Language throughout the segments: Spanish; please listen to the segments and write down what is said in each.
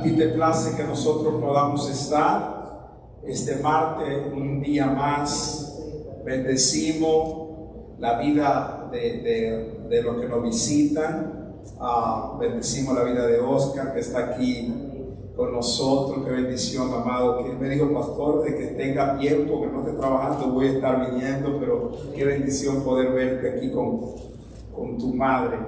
Y te place que nosotros podamos estar este martes, un día más. Bendecimos la vida de los que nos visitan. Bendecimos la vida de Oscar, que está aquí con nosotros. Qué bendición, amado. Que me dijo, pastor, de que tenga tiempo, que no esté trabajando, voy a estar viniendo, pero qué bendición poder verte aquí con tu madre.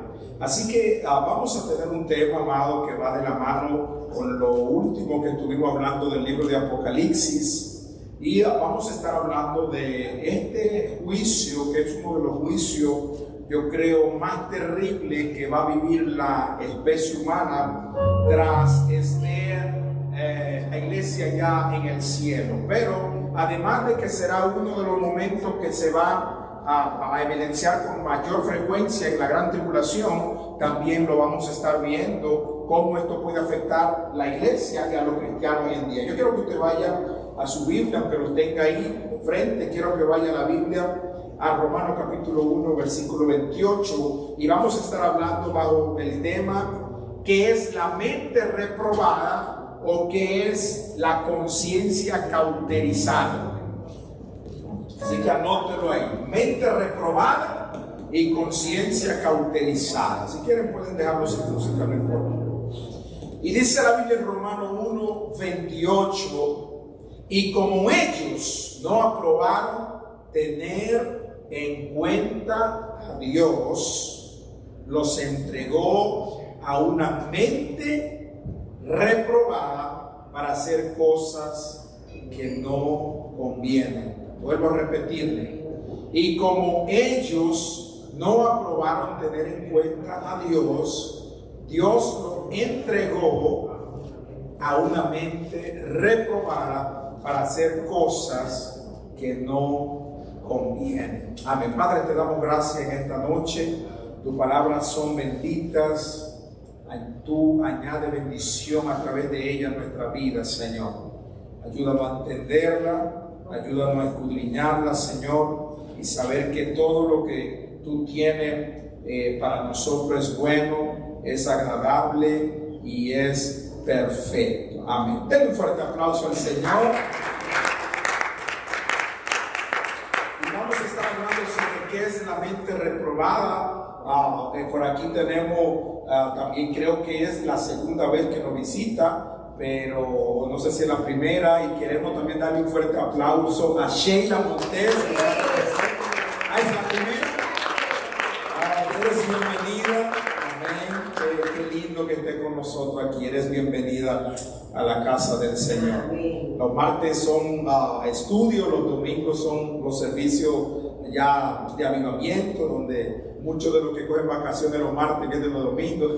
Así que vamos a tener un tema, amado, que va de la mano con lo último que estuvimos hablando del libro de Apocalipsis, y vamos a estar hablando de este juicio, que es uno de los juicios, yo creo, más terribles que va a vivir la especie humana tras estar la iglesia ya en el cielo. Pero además de que será uno de los momentos que se va a evidenciar con mayor frecuencia en la gran tribulación, también lo vamos a estar viendo cómo esto puede afectar la iglesia y a los cristianos hoy en día. Yo quiero que usted vaya a su Biblia, aunque lo tenga ahí frente. Quiero que vaya a la Biblia, a Romanos capítulo 1, versículo 28, y vamos a estar hablando bajo el tema ¿qué es la mente reprobada o qué es la conciencia cauterizada? Así que anótelo ahí: mente reprobada y conciencia cauterizada. Si quieren pueden dejarlo sin música, no importa. Y dice la Biblia en Romanos 1, 28: y como ellos no aprobaron tener en cuenta a Dios, los entregó a una mente reprobada para hacer cosas que no convienen. Vuelvo a repetirle: y como ellos no aprobaron tener en cuenta a Dios, Dios los entregó a una mente reprobada para hacer cosas que no convienen. Amén. Padre, te damos gracias en esta noche. Tus palabras son benditas. Tú añade bendición a través de ellas a nuestra vida, Señor. Ayúdanos a entenderla. Ayúdanos a escudriñarla, Señor, y saber que todo lo que tú tienes para nosotros es bueno, es agradable y es perfecto. Amén. Denle un fuerte aplauso al Señor. Y vamos a estar hablando sobre qué es la mente reprobada. Por aquí tenemos, también creo que es la segunda vez que nos visita, pero no sé si es la primera, y queremos también darle un fuerte aplauso a Sheila Montes. Es la primera. Eres bienvenida. Amén. Qué lindo que esté con nosotros aquí. Eres bienvenida a la casa del Señor. Los martes son estudios, los domingos son los servicios ya de avivamiento, donde muchos de los que cogen vacaciones los martes vienen los domingos.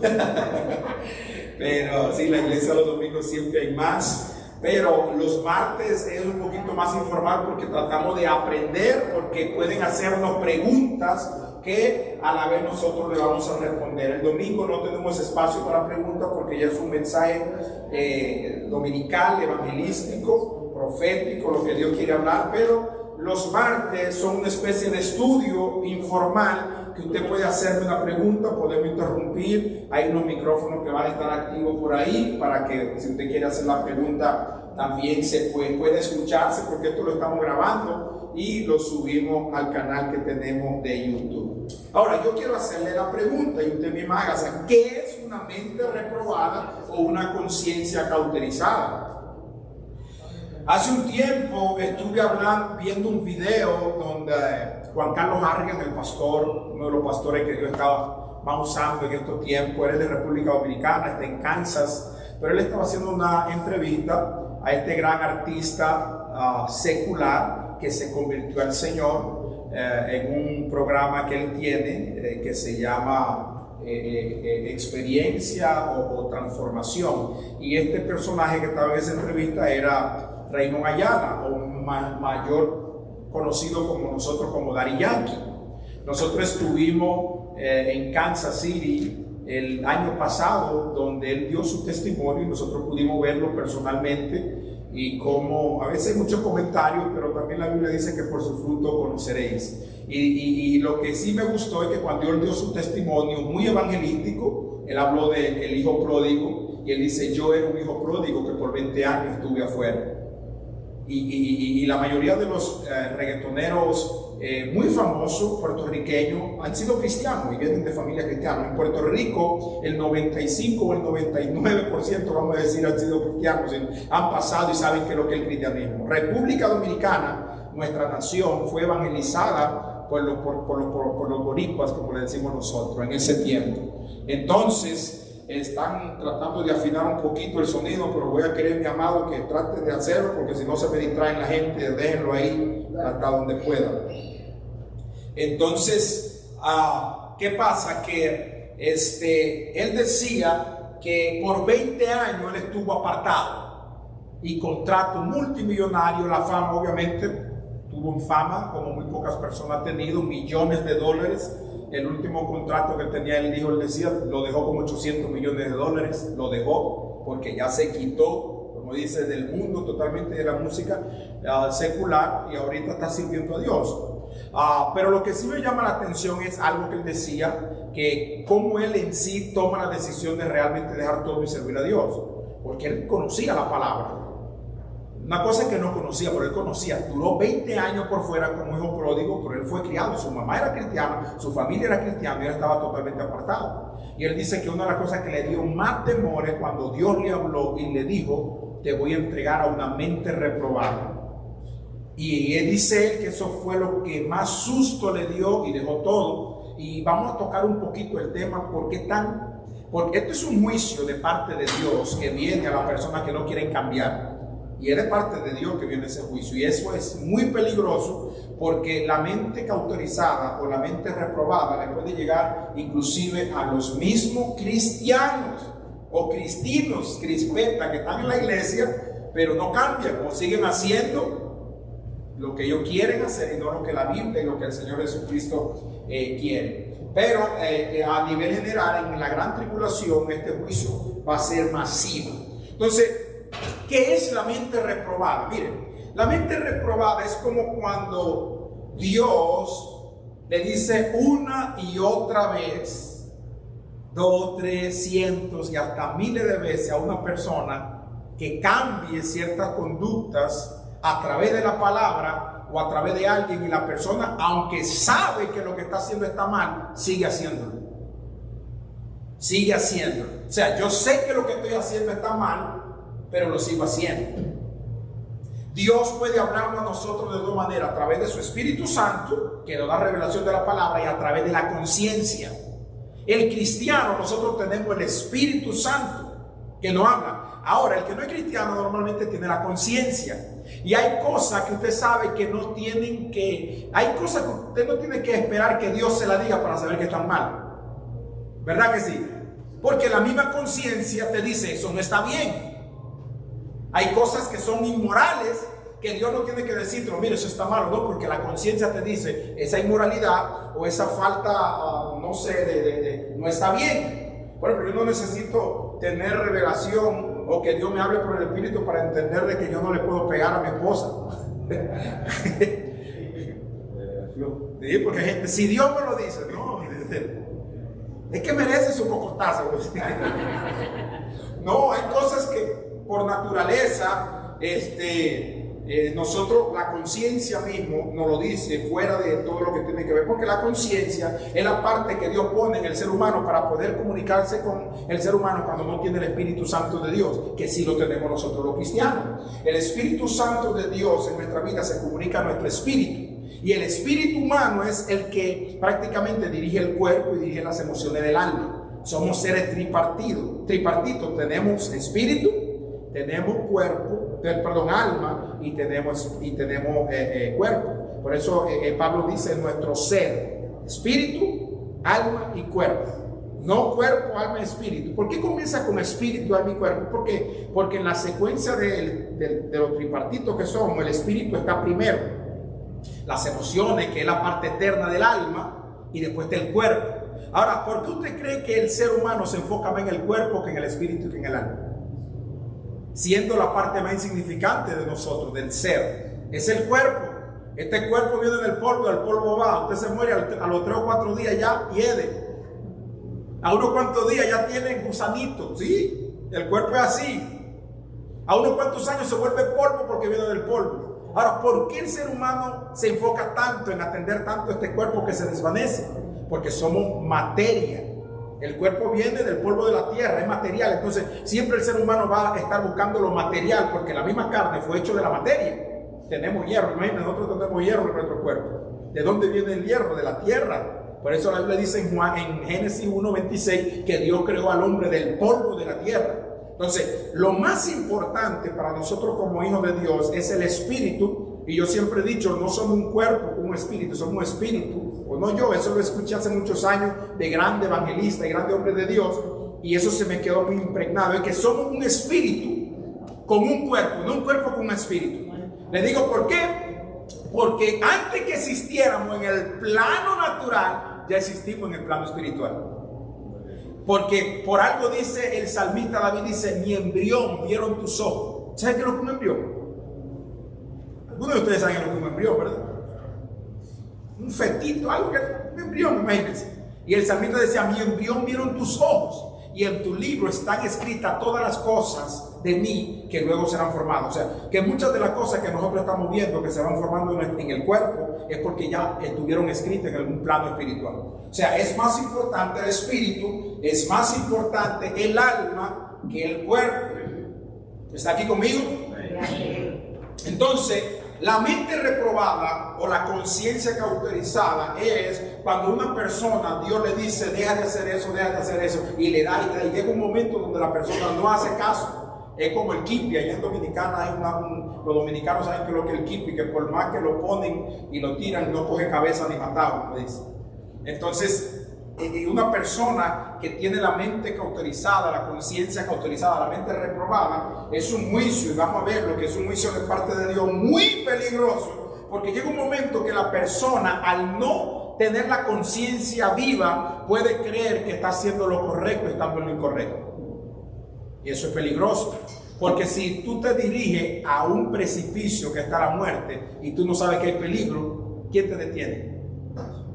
Pero sí, la iglesia los domingos siempre hay más. Pero los martes es un poquito más informal porque tratamos de aprender, porque pueden hacernos preguntas que a la vez nosotros le vamos a responder. El domingo no tenemos espacio para preguntas porque ya es un mensaje dominical, evangelístico, profético, lo que Dios quiere hablar. Pero los martes son una especie de estudio informal que usted puede hacerme una pregunta, podemos interrumpir. Hay unos micrófonos que van a estar activos por ahí para que si usted quiere hacer la pregunta también se puede escucharse, porque esto lo estamos grabando y lo subimos al canal que tenemos de YouTube. Ahora yo quiero hacerle la pregunta y usted misma haga: ¿qué es una mente reprobada o una conciencia cauterizada? Hace un tiempo estuve viendo un video donde Juan Carlos Harrigan, el pastor, uno de los pastores que yo estaba más usando en estos tiempos, él es de República Dominicana, está en Kansas, pero él estaba haciendo una entrevista a este gran artista secular que se convirtió al Señor en un programa que él tiene que se llama Experiencia o Transformación. Y este personaje que estaba en esa entrevista era Raymond Ayala, o mayor conocido como nosotros como Daddy Yankee. Nosotros estuvimos en Kansas City el año pasado, donde él dio su testimonio y nosotros pudimos verlo personalmente, y como a veces hay muchos comentarios, pero también la Biblia dice que por su fruto conoceréis. Y lo que sí me gustó es que cuando él dio su testimonio muy evangelístico, él habló del hijo pródigo, y él dice: yo era un hijo pródigo que por 20 años estuve afuera. Y la mayoría de los reggaetoneros muy famosos puertorriqueños han sido cristianos y vienen de familia cristiana. En Puerto Rico el 95 o el 99%, vamos a decir, han sido cristianos, han pasado y saben qué es lo que es el cristianismo. República Dominicana, nuestra nación, fue evangelizada por los boricuas, como le decimos nosotros, en ese tiempo. Entonces están tratando de afinar un poquito el sonido, pero voy a querer, mi amado, que trate de hacerlo, porque si no se me distraen la gente. Déjenlo ahí hasta donde puedan. Entonces, ¿qué pasa? Que él decía que por 20 años él estuvo apartado, y contrato multimillonario, la fama, obviamente tuvo fama como muy pocas personas han tenido, millones de dólares. El último contrato que tenía, él decía, lo dejó con 800 millones de dólares. Lo dejó porque ya se quitó, como dice, del mundo totalmente de la música secular, y ahorita está sirviendo a Dios. Pero lo que sí me llama la atención es algo que él decía, que cómo él en sí toma la decisión de realmente dejar todo y servir a Dios, porque él conocía la palabra. Una cosa que no conocía, pero él conocía. Duró 20 años por fuera como hijo pródigo, pero él fue criado. Su mamá era cristiana, su familia era cristiana, y él estaba totalmente apartado. Y él dice que una de las cosas que le dio más temor es cuando Dios le habló y le dijo: te voy a entregar a una mente reprobada. Y él dice que eso fue lo que más susto le dio, y dejó todo. Y vamos a tocar un poquito el tema, porque esto es un juicio de parte de Dios que viene a las personas que no quieren cambiar. Y es de parte de Dios que viene ese juicio, y eso es muy peligroso, porque la mente cauterizada o la mente reprobada le puede llegar inclusive a los mismos cristianos o cristinos, crispetas, que están en la iglesia pero no cambian, o siguen haciendo lo que ellos quieren hacer y no lo que la Biblia y lo que el Señor Jesucristo quiere. Pero a nivel general, en la gran tribulación, este juicio va a ser masivo. Entonces, ¿qué es la mente reprobada? Miren, la mente reprobada es como cuando Dios le dice una y otra vez, 2, 3, cientos y hasta miles de veces a una persona que cambie ciertas conductas a través de la palabra o a través de alguien, y la persona, aunque sabe que lo que está haciendo está mal, sigue haciéndolo. Sigue haciéndolo. O sea, yo sé que lo que estoy haciendo está mal, pero lo sigo haciendo. Dios puede hablarnos a nosotros de dos maneras: a través de su Espíritu Santo, que nos da revelación de la palabra, y a través de la conciencia. El cristiano, nosotros tenemos el Espíritu Santo que nos habla. Ahora, el que no es cristiano normalmente tiene la conciencia, y hay cosas que usted sabe que no tienen que, hay cosas que usted no tiene que esperar que Dios se la diga para saber que están mal. ¿Verdad que sí? Porque la misma conciencia te dice: eso no está bien. Hay cosas que son inmorales que Dios no tiene que decirte: mire, eso está malo, no, porque la conciencia te dice esa inmoralidad o esa falta, no sé, no está bien. Bueno, pero yo no necesito tener revelación o que Dios me hable por el Espíritu para entender de que yo no le puedo pegar a mi esposa. Sí, porque si Dios me lo dice, no, es que merece su cocotazo. No, hay cosas que por naturaleza, nosotros, la conciencia mismo nos lo dice, fuera de todo lo que tiene que ver, porque la conciencia es la parte que Dios pone en el ser humano para poder comunicarse con el ser humano cuando no tiene el Espíritu Santo de Dios, que sí lo tenemos nosotros los cristianos. El Espíritu Santo de Dios en nuestra vida se comunica a nuestro espíritu, y el espíritu humano es el que prácticamente dirige el cuerpo y dirige las emociones del alma. Somos seres tripartitos, tenemos espíritu, tenemos alma y tenemos cuerpo. Por eso Pablo dice nuestro ser, espíritu, alma y cuerpo. No cuerpo, alma y espíritu. ¿Por qué comienza con espíritu, alma y cuerpo? Porque en la secuencia de los tripartitos que somos, el espíritu está primero. Las emociones, que es la parte eterna del alma, y después del cuerpo. Ahora, ¿por qué usted cree que el ser humano se enfoca más en el cuerpo que en el espíritu que en el alma? Siendo la parte más insignificante de nosotros, del ser, es el cuerpo. Este cuerpo viene del polvo va. Usted se muere a los 3 o 4 días ya hiede. A unos cuantos días ya tiene gusanitos, ¿sí? El cuerpo es así. A unos cuantos años se vuelve polvo porque viene del polvo. Ahora, ¿por qué el ser humano se enfoca tanto en atender tanto este cuerpo que se desvanece? Porque somos materia. El cuerpo viene del polvo de la tierra, es material. Entonces, siempre el ser humano va a estar buscando lo material, porque la misma carne fue hecho de la materia. Tenemos hierro, imagínense, nosotros tenemos hierro en nuestro cuerpo. ¿De dónde viene el hierro? De la tierra. Por eso la Biblia dice en Génesis 1:26 que Dios creó al hombre del polvo de la tierra. Entonces, lo más importante para nosotros como hijos de Dios es el espíritu. Y yo siempre he dicho, no somos un cuerpo, un espíritu, somos un espíritu. O no yo, eso lo escuché hace muchos años de grande evangelista y grande hombre de Dios. Y eso se me quedó muy impregnado, es que somos un espíritu con un cuerpo, no un cuerpo con un espíritu. Le digo por qué. Porque antes que existiéramos en el plano natural, ya existimos en el plano espiritual. Porque por algo dice el salmista David, dice, mi embrión vieron tus ojos. ¿Saben qué es lo que un embrión? Algunos de ustedes saben lo que es un embrión, ¿verdad? Un fetito, algo que un embrión, imagínense. Y el salmista decía, mi embrión vieron tus ojos, y en tu libro están escritas todas las cosas de mí que luego serán formadas. O sea, que muchas de las cosas que nosotros estamos viendo que se van formando en el cuerpo es porque ya estuvieron escritas en algún plano espiritual. O sea, es más importante el espíritu, es más importante el alma que el cuerpo. ¿Está aquí conmigo? Entonces, la mente reprobada o la conciencia cauterizada es cuando una persona, Dios le dice, deja de hacer eso, y le da, y llega un momento donde la persona no hace caso. Es como el kipi. Allá en Dominicana los dominicanos saben que lo que es el kipi, que por más que lo ponen y lo tiran, no coge cabeza ni matado, como dice. Entonces, una persona que tiene la mente cauterizada, la conciencia cauterizada, la mente reprobada, es un juicio, y vamos a ver lo que es un juicio de parte de Dios muy peligroso, porque llega un momento que la persona, al no tener la conciencia viva, puede creer que está haciendo lo correcto estando en lo incorrecto. Y eso es peligroso, porque si tú te diriges a un precipicio que está la muerte y tú no sabes que hay peligro, ¿quién te detiene?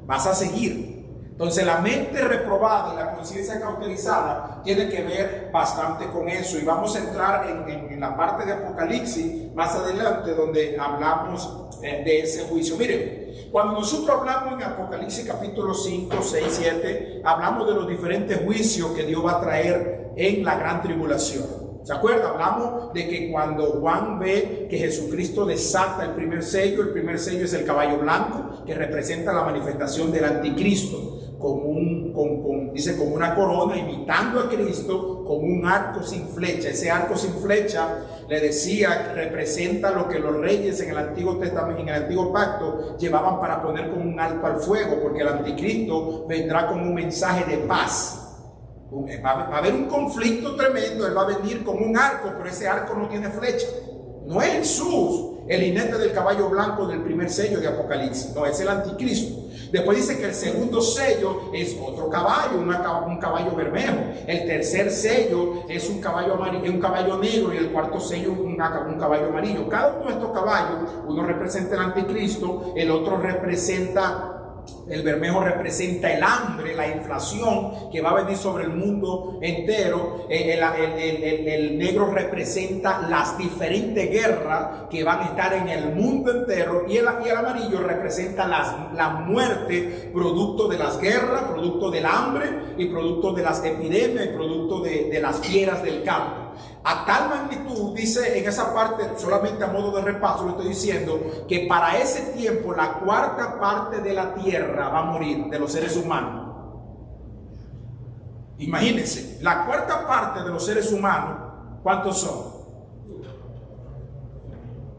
Vas a seguir. Entonces la mente reprobada y la conciencia cauterizada tiene que ver bastante con eso, y vamos a entrar en la parte de Apocalipsis más adelante, donde hablamos de ese juicio. Miren, cuando nosotros hablamos en Apocalipsis capítulo 5, 6, 7, hablamos de los diferentes juicios que Dios va a traer en la gran tribulación. ¿Se acuerda? Hablamos de que cuando Juan ve que Jesucristo desata el primer sello es el caballo blanco, que representa la manifestación del anticristo, dice como una corona imitando a Cristo, con un arco sin flecha. Ese arco sin flecha, le decía, representa lo que los reyes en el Antiguo Testamento, en el Antiguo Pacto, llevaban para poner como un alto al fuego, porque el anticristo vendrá con un mensaje de paz. Va a haber un conflicto tremendo, él va a venir con un arco, pero ese arco no tiene flecha. No es Jesús, el jinete del caballo blanco del primer sello de Apocalipsis, no, es el anticristo. Después dice que el segundo sello es otro caballo, un caballo bermejo. El tercer sello es un caballo amarillo, un caballo negro, y el cuarto sello un caballo amarillo. Cada uno de estos caballos, uno representa el anticristo, el otro representa, el bermejo representa el hambre, la inflación que va a venir sobre el mundo entero. El negro representa las diferentes guerras que van a estar en el mundo entero, y el amarillo representa la muerte, producto de las guerras, producto del hambre y producto de las epidemias y producto de las fieras del campo. A tal magnitud, dice en esa parte, solamente a modo de repaso lo estoy diciendo, que para ese tiempo la cuarta parte de la tierra va a morir, de los seres humanos. Imagínense, la cuarta parte de los seres humanos, ¿cuántos son?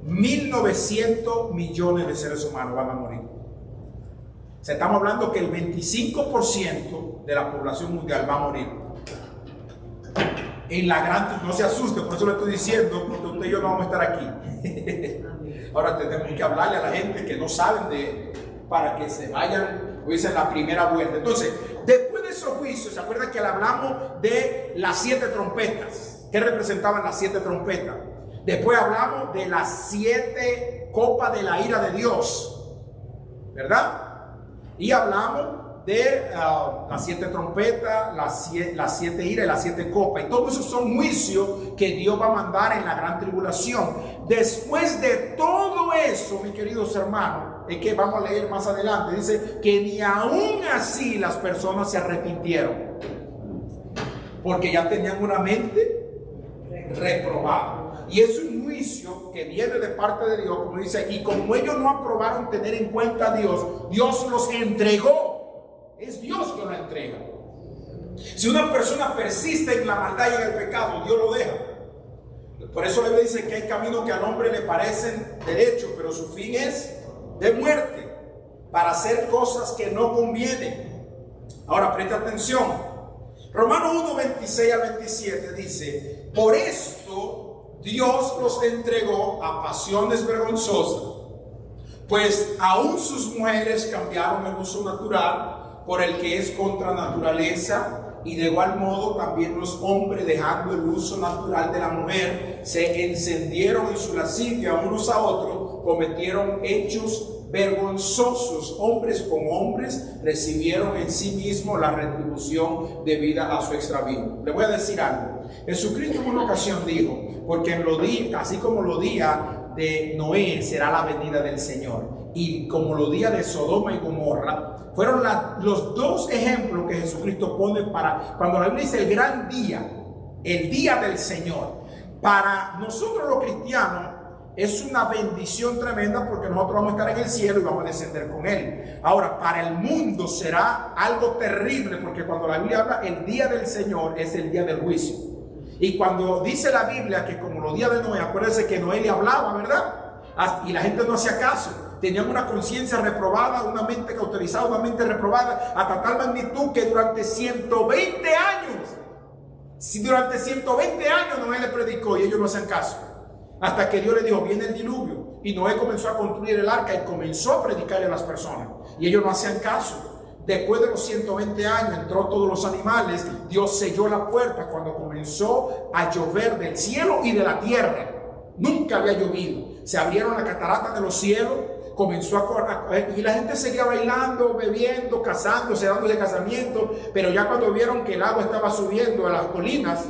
1.900 millones de seres humanos van a morir. O sea, estamos hablando que el 25% de la población mundial va a morir. En la gran, no se asuste, por eso le estoy diciendo, porque usted y yo no vamos a estar aquí. Ahora tenemos que hablarle a la gente que no saben para que se vayan, pues, en la primera vuelta. Entonces, después de esos juicios, ¿se acuerdan que le hablamos de las 7 trompetas? ¿Qué representaban las 7 trompetas? Después hablamos de las 7 copas de la ira de Dios, ¿verdad? Y hablamos de las 7 trompetas, las 7 iras y las 7 copas. Y todo eso son juicios que Dios va a mandar en la gran tribulación. Después de todo eso, mis queridos hermanos, es que vamos a leer más adelante, dice que ni aún así las personas se arrepintieron, porque ya tenían una mente reprobada. Y es un juicio que viene de parte de Dios, como dice aquí, como ellos no aprobaron tener en cuenta a Dios, Dios los entregó. Es Dios que lo entrega. Si una persona persiste en la maldad y en el pecado, Dios lo deja. Por eso la Biblia dice que hay caminos que al hombre le parecen derechos, pero su fin es de muerte, para hacer cosas que no convienen. Ahora presta atención. Romanos 1, 26 al 27 dice: por esto Dios los entregó a pasiones vergonzosas, pues aún sus mujeres cambiaron el uso natural por el que es contra naturaleza, y de igual modo también los hombres, dejando el uso natural de la mujer, se encendieron en su lascivia unos a otros, cometieron hechos vergonzosos. Hombres con hombres recibieron en sí mismos la retribución debida a su extravío. Le voy a decir algo. Jesucristo en una ocasión dijo: porque en los días, así como los días de Noé será la venida del Señor, y como los días de Sodoma y Gomorra, fueron los dos ejemplos que Jesucristo pone para cuando la Biblia dice el gran día, el día del Señor. Para nosotros los cristianos es una bendición tremenda, porque nosotros vamos a estar en el cielo y vamos a descender con Él. Ahora, para el mundo será algo terrible, porque cuando la Biblia habla el día del Señor, es el día del juicio. Y cuando dice la Biblia que como los días de Noé, acuérdense que Noé le hablaba, ¿verdad? Y la gente no hacía caso. Tenían una conciencia reprobada, una mente cauterizada, una mente reprobada, hasta tal magnitud que durante 120 años, Noé le predicó y ellos no hacían caso. Hasta que Dios le dijo: viene el diluvio. Y Noé comenzó a construir el arca y comenzó a predicarle a las personas. Y ellos no hacían caso. Después de los 120 años entró todos los animales. Dios selló la puerta cuando comenzó a llover del cielo y de la tierra. Nunca había llovido. Se abrieron las cataratas de los cielos. Comenzó a correr y la gente seguía bailando, bebiendo, casándose, dándose casamiento. Pero ya cuando vieron que el agua estaba subiendo a las colinas,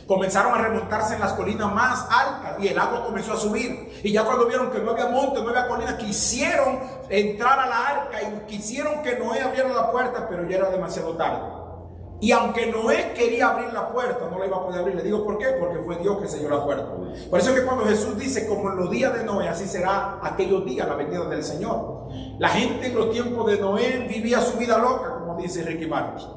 comenzaron a remontarse en las colinas más altas y el agua comenzó a subir. Y ya cuando vieron que no había monte, no había colinas, quisieron entrar a la arca y quisieron que Noé abriera la puerta, pero ya era demasiado tarde. Y aunque Noé quería abrir la puerta, no la iba a poder abrir. Le digo ¿por qué? Porque fue Dios que selló la puerta. Por eso es que cuando Jesús dice: como en los días de Noé, así será aquellos días, la venida del Señor. La gente en los tiempos de Noé vivía su vida loca, como dice Ricky Marcos.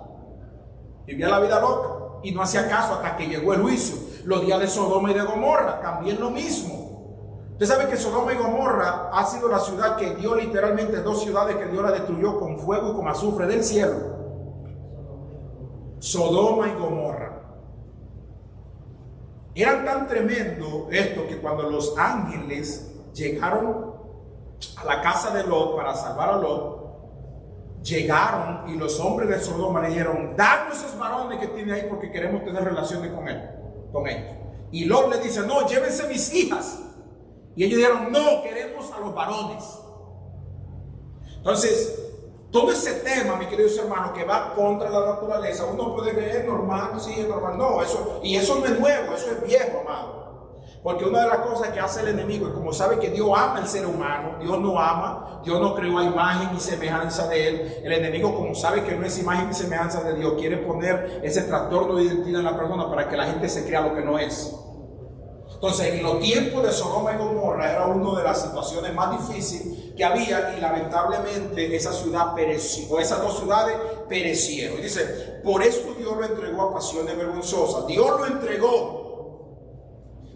Vivía la vida loca y no hacía caso hasta que llegó el juicio. Los días de Sodoma y de Gomorra, también lo mismo. Usted sabe que Sodoma y Gomorra ha sido la ciudad que Dios, literalmente, dos ciudades que Dios la destruyó con fuego y con azufre del cielo. Sodoma y Gomorra. Eran tan tremendo esto que cuando los ángeles llegaron a la casa de Lot para salvar a Lot, llegaron y los hombres de Sodoma le dijeron: danos esos varones que tiene ahí porque queremos tener relaciones con ellos. Y Lot le dice: no, llévense mis hijas. Y ellos dijeron: no, queremos a los varones. Entonces, todo ese tema, mis queridos hermanos, que va contra la naturaleza, uno puede creer normal, sí, es normal. No, eso no es nuevo, eso es viejo, amado. Porque una de las cosas que hace el enemigo es, como sabe que Dios ama al ser humano, Dios no creó a imagen y semejanza de él. El enemigo, como sabe que no es imagen y semejanza de Dios, quiere poner ese trastorno de identidad en la persona para que la gente se crea lo que no es. Entonces, en los tiempos de Sodoma y Gomorra era una de las situaciones más difíciles que había, y lamentablemente esa ciudad pereció, o esas dos ciudades perecieron. Y dice: por esto Dios lo entregó a pasiones vergonzosas. Dios lo entregó.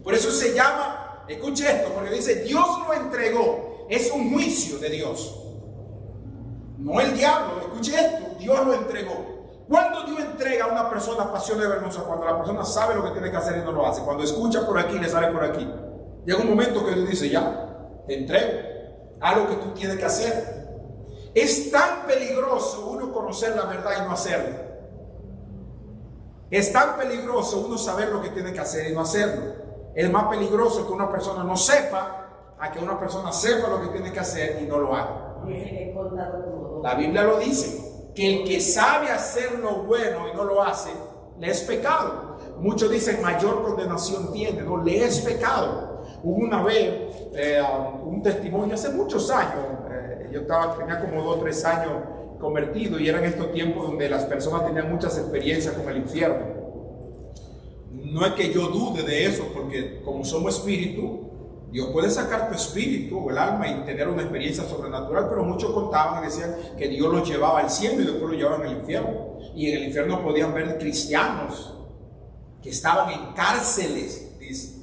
Por eso se llama, escuche esto, porque dice Dios lo entregó. Es un juicio de Dios, no el diablo. Escuche esto, Dios lo entregó. ¿Cuándo Dios entrega a una persona pasiones vergonzosas? Cuando la persona sabe lo que tiene que hacer y no lo hace. Cuando escucha por aquí, le sale por aquí. Llega un momento que Dios dice: ya, te entrego, haz lo que tú tienes que hacer. Es tan peligroso uno conocer la verdad y no hacerlo. Es tan peligroso uno saber lo que tiene que hacer y no hacerlo. Es más peligroso que una persona no sepa a que una persona sepa lo que tiene que hacer y no lo haga. La Biblia lo dice. que el que sabe hacer lo bueno y no lo hace, le es pecado. Muchos dicen mayor condenación tiene, no, le es pecado. Hubo una vez un testimonio hace muchos años, yo tenía como 2 o 3 años convertido, y eran estos tiempos donde las personas tenían muchas experiencias con el infierno. No es que yo dude de eso, porque como somos espíritu, Dios puede sacar tu espíritu o el alma y tener una experiencia sobrenatural, pero muchos contaban y decían que Dios los llevaba al cielo y después los llevaban al infierno. Y en el infierno podían ver cristianos que estaban en cárceles, dice,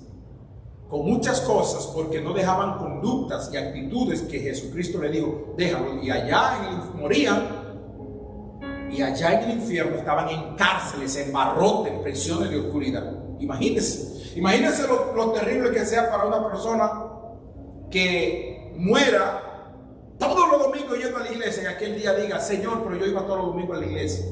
con muchas cosas, porque no dejaban conductas y actitudes que Jesucristo le dijo, déjalo. Y allá morían, y allá en el infierno estaban en cárceles, en barrotes, en prisiones de oscuridad. Imagínense lo terrible que sea para una persona que muera todos los domingos yendo a la iglesia, y aquel día diga, Señor, pero yo iba todos los domingos a la iglesia,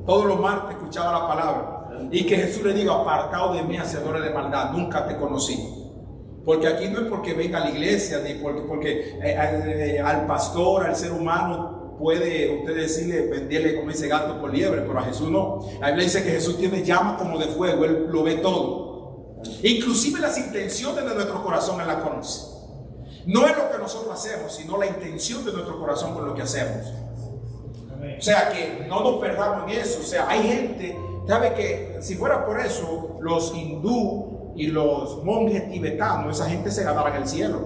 todos los martes escuchaba la palabra, y que Jesús le diga, apartado de mí, hacedores de maldad, nunca te conocí. Porque aquí no es porque venga a la iglesia, ni porque al pastor, al ser humano, puede usted decirle, venderle, como dice, gato por liebre, pero a Jesús no. La Biblia dice que Jesús tiene llamas como de fuego, Él lo ve todo. Inclusive las intenciones de nuestro corazón Él las conoce. No es lo que nosotros hacemos, sino la intención de nuestro corazón con lo que hacemos. O sea, que no nos perdamos en eso. O sea, hay gente, sabe que si fuera por eso, los hindú y los monjes tibetanos, esa gente se ganaran el cielo.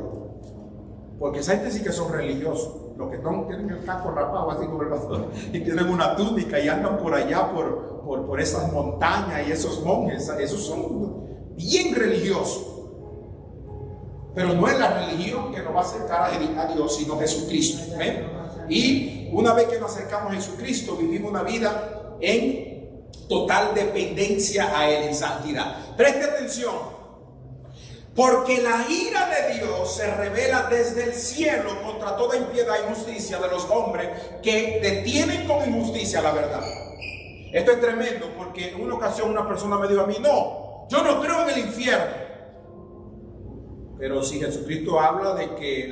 Porque esa gente sí que son religiosos. Los que tienen el casco rapado así como el pastor, y tienen una túnica y andan por allá por esas montañas, y esos monjes, esos son bien religiosos. Pero no es la religión que nos va a acercar a Dios, sino Jesucristo. Y una vez que nos acercamos a Jesucristo, vivimos una vida en total dependencia a Él, en santidad. Preste atención. Porque la ira de Dios se revela desde el cielo contra toda impiedad e injusticia de los hombres que detienen con injusticia la verdad. Esto es tremendo, porque en una ocasión una persona me dijo a mí, no, yo no creo en el infierno. Pero si Jesucristo habla de que,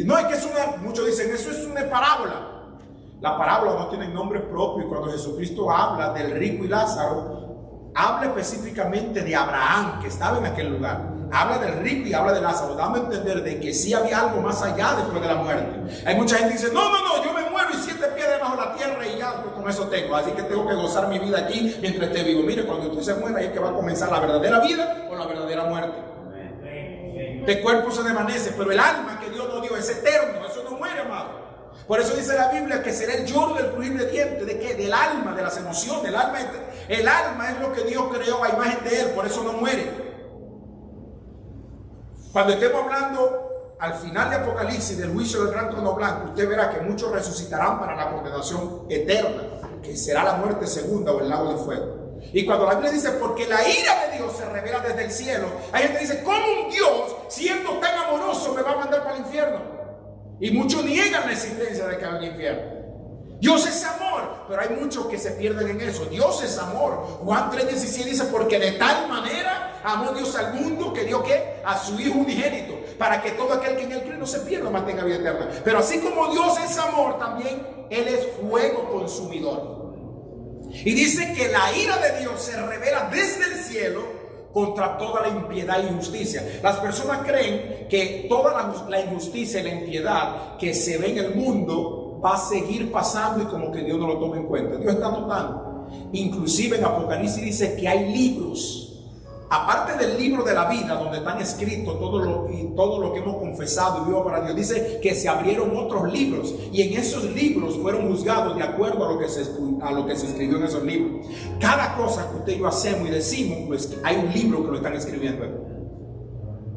no es que es muchos dicen, eso es una parábola. La parábola no tiene nombre propio, y cuando Jesucristo habla del rico y Lázaro, habla específicamente de Abraham, que estaba en aquel lugar. Habla del rico y habla de Lázaro, dando a entender de que sí había algo más allá después de la muerte. Hay mucha gente que dice, no, yo me muero y 7 piedras bajo la tierra y ya pues, con eso tengo, así que tengo que gozar mi vida aquí mientras esté vivo. Mire, cuando usted se muera, ahí es que va a comenzar la verdadera vida o la verdadera muerte. El cuerpo se desvanece, pero el alma que Dios nos dio es eterno, eso no muere, amado. Por eso dice la Biblia que será el lloro del crujir de dientes. ¿De qué? Del alma, de las emociones. El alma es lo que Dios creó a imagen de Él, por eso no muere. Cuando estemos hablando al final de Apocalipsis del juicio del gran trono blanco, usted verá que muchos resucitarán para la condenación eterna, que será la muerte segunda o el lago de fuego. Y cuando la Biblia dice, porque la ira de Dios se revela desde el cielo, hay gente que dice, ¿cómo un Dios, siendo tan amoroso, me va a mandar para el infierno? Y muchos niegan la existencia de que hay un infierno. Dios es amor, pero hay muchos que se pierden en eso. Dios es amor. Juan 3:17 dice, porque de tal manera amó Dios al mundo que dio ¿qué? A su Hijo unigénito, para que todo aquel que en él cree no se pierda, mas tenga vida eterna. Pero así como Dios es amor, también Él es fuego consumidor. Y dice que la ira de Dios se revela desde el cielo contra toda la impiedad e injusticia. Las personas creen que toda la injusticia y la impiedad que se ve en el mundo va a seguir pasando y como que Dios no lo toma en cuenta. Dios está notando. Inclusive en Apocalipsis dice que hay libros, aparte del libro de la vida donde están escritos todo lo que hemos confesado y vivo para Dios, dice que se abrieron otros libros y en esos libros fueron juzgados de acuerdo a lo que se escribió en esos libros. Cada cosa que usted y yo hacemos y decimos, pues hay un libro que lo están escribiendo.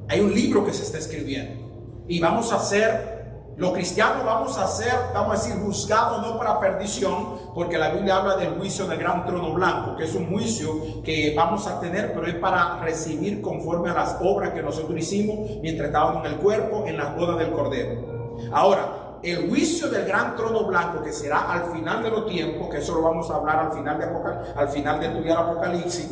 Hay un libro que se está escribiendo y vamos a ser, los cristianos vamos a decir, juzgados no para perdición, porque la Biblia habla del juicio del gran trono blanco, que es un juicio que vamos a tener, pero es para recibir conforme a las obras que nosotros hicimos mientras estábamos en el cuerpo, en las bodas del Cordero. Ahora, el juicio del gran trono blanco, que será al final de los tiempos, que eso lo vamos a hablar al final de estudiar Apocalipsis,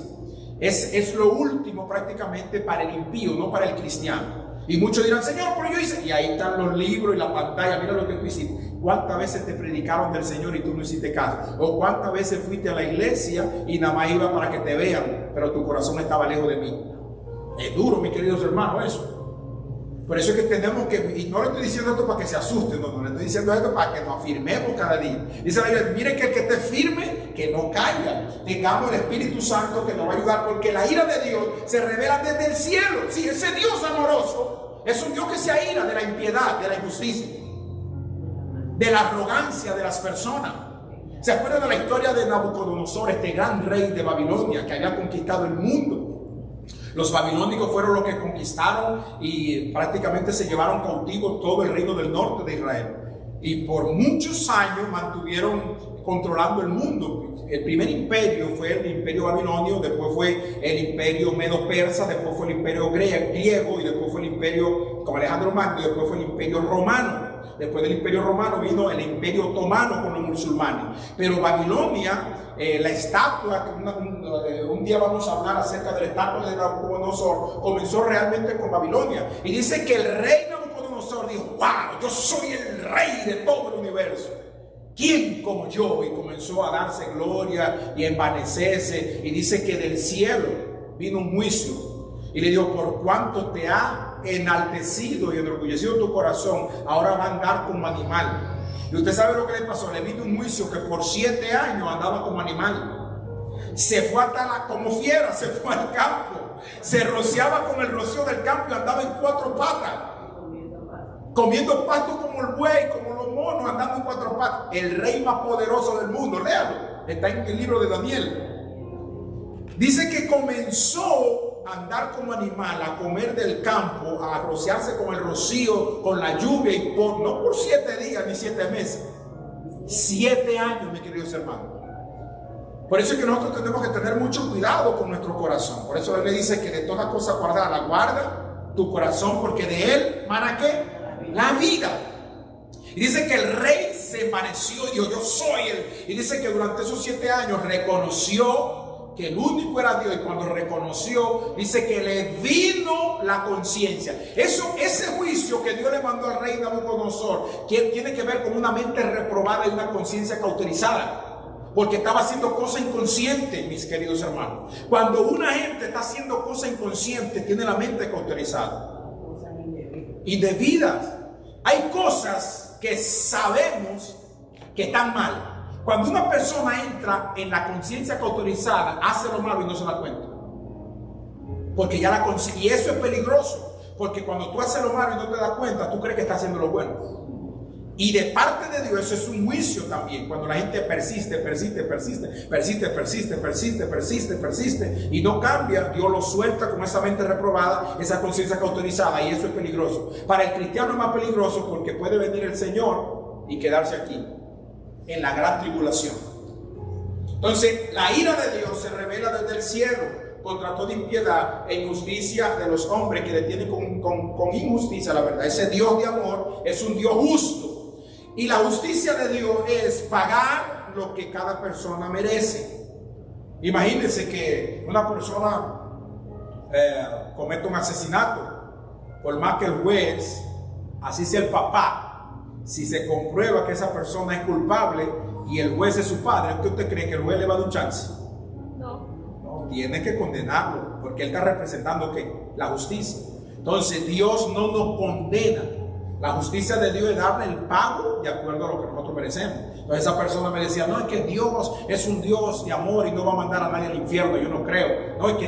es lo último prácticamente para el impío, no para el cristiano. Y muchos dirán, Señor, pero yo hice, y ahí están los libros y la pantalla, mira lo que tú hiciste. ¿Cuántas veces te predicaron del Señor y tú no hiciste caso? ¿O cuántas veces fuiste a la iglesia y nada más iba para que te vean, pero tu corazón estaba lejos de mí? Es duro, mis queridos hermanos, eso. Por eso es que tenemos que, y no le estoy diciendo esto para que se asusten, no le estoy diciendo esto para que nos afirmemos cada día. Dice la Biblia, mire que el que esté firme, que no caiga. Tengamos el Espíritu Santo que nos va a ayudar, porque la ira de Dios se revela desde el cielo. Sí, ese Dios amoroso es un Dios que se aira de la impiedad, de la injusticia, de la arrogancia de las personas. ¿Se acuerdan de la historia de Nabucodonosor, este gran rey de Babilonia que había conquistado el mundo? Los babilónicos fueron los que conquistaron y prácticamente se llevaron cautivo todo el reino del norte de Israel. Y por muchos años mantuvieron controlando el mundo. El primer imperio fue el imperio babilonio, después fue el imperio medo-persa, después fue el imperio griego y después fue el imperio como Alejandro Magno y después fue el imperio romano. Después del imperio romano vino el imperio otomano con los musulmanes. Pero Babilonia, la estatua, un día vamos a hablar acerca de la estatua de Nabucodonosor, comenzó realmente con Babilonia. Y dice que el rey Nabucodonosor dijo, wow, yo soy el rey de todo el universo. ¿Quién como yo? Y comenzó a darse gloria y a envanecerse. Y dice que del cielo vino un juicio. Y le dijo, por cuanto te ha enaltecido y enorgullecido tu corazón, ahora va a andar como animal. Y usted sabe lo que le pasó. Le vino un juicio que por 7 años andaba como animal. Se fue hasta como fiera, se fue al campo. Se rociaba con el rocío del campo y andaba en 4 patas. Comiendo pasto como el buey, como los monos, andando en 4 patas. El rey más poderoso del mundo, léalo. Está en el libro de Daniel. Dice que comenzó a andar como animal, a comer del campo, a rociarse con el rocío, con la lluvia, y no por 7 días ni 7 meses, 7 años, mis queridos hermanos. Por eso es que nosotros tenemos que tener mucho cuidado con nuestro corazón. Por eso él le dice que de toda cosa guardada, guarda tu corazón, porque de él mana ¿qué? La vida. Y dice que el rey se envaneció y dijo, yo soy él. Y dice que durante esos 7 años reconoció que el único era Dios, y cuando reconoció, dice que le vino la conciencia. Ese juicio que Dios le mandó al rey Nabucodonosor, que tiene que ver con una mente reprobada y una conciencia cauterizada, porque estaba haciendo cosas inconscientes, mis queridos hermanos. Cuando una gente está haciendo cosas inconscientes, tiene la mente cauterizada, indebidas. Hay cosas que sabemos que están mal. Cuando una persona entra en la conciencia cauterizada, hace lo malo y no se da cuenta. Porque ya la conciencia, y eso es peligroso, porque cuando tú haces lo malo y no te das cuenta, tú crees que estás haciendo lo bueno. Y de parte de Dios eso es un juicio también. Cuando la gente persiste y no cambia, Dios lo suelta con esa mente reprobada, esa conciencia cauterizada, y eso es peligroso. Para el cristiano es más peligroso porque puede venir el Señor y quedarse aquí en la gran tribulación. Entonces la ira de Dios se revela desde el cielo contra toda impiedad e injusticia de los hombres que detienen con injusticia la verdad. Ese Dios de amor es un Dios justo, y la justicia de Dios es pagar lo que cada persona merece. Imagínense que una persona comete un asesinato, por más que el juez, así sea el papá, si se comprueba que esa persona es culpable y el juez es su padre, ¿qué usted cree? ¿Que el juez le va a dar un chance? No, tiene que condenarlo, porque él está representando ¿qué? La justicia. Entonces Dios no nos condena. La justicia de Dios es darle el pago de acuerdo a lo que nosotros merecemos. Entonces esa persona me decía, no, es que Dios es un Dios de amor y no va a mandar a nadie al infierno. Yo no creo. No, es que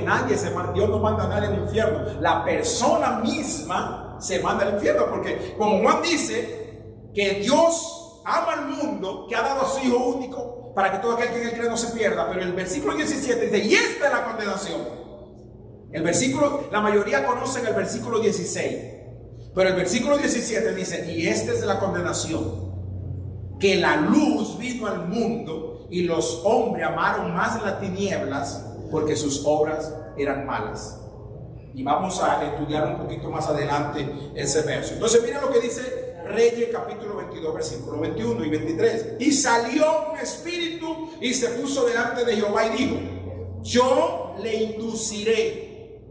Dios no manda a nadie al infierno. La persona misma se manda al infierno, porque como Juan dice que Dios ama al mundo, que ha dado a su Hijo único para que todo aquel que en él cree no se pierda. Pero el versículo 17 dice, y esta es la condenación. El versículo, la mayoría conocen el versículo 16, pero el versículo 17 dice, y esta es la condenación, que la luz vino al mundo y los hombres amaron más las tinieblas porque sus obras eran malas. Y vamos a estudiar un poquito más adelante ese verso. Entonces miren lo que dice Reyes capítulo 22 versículo 21 y 23. Y salió un espíritu y se puso delante de Jehová y dijo, yo le induciré.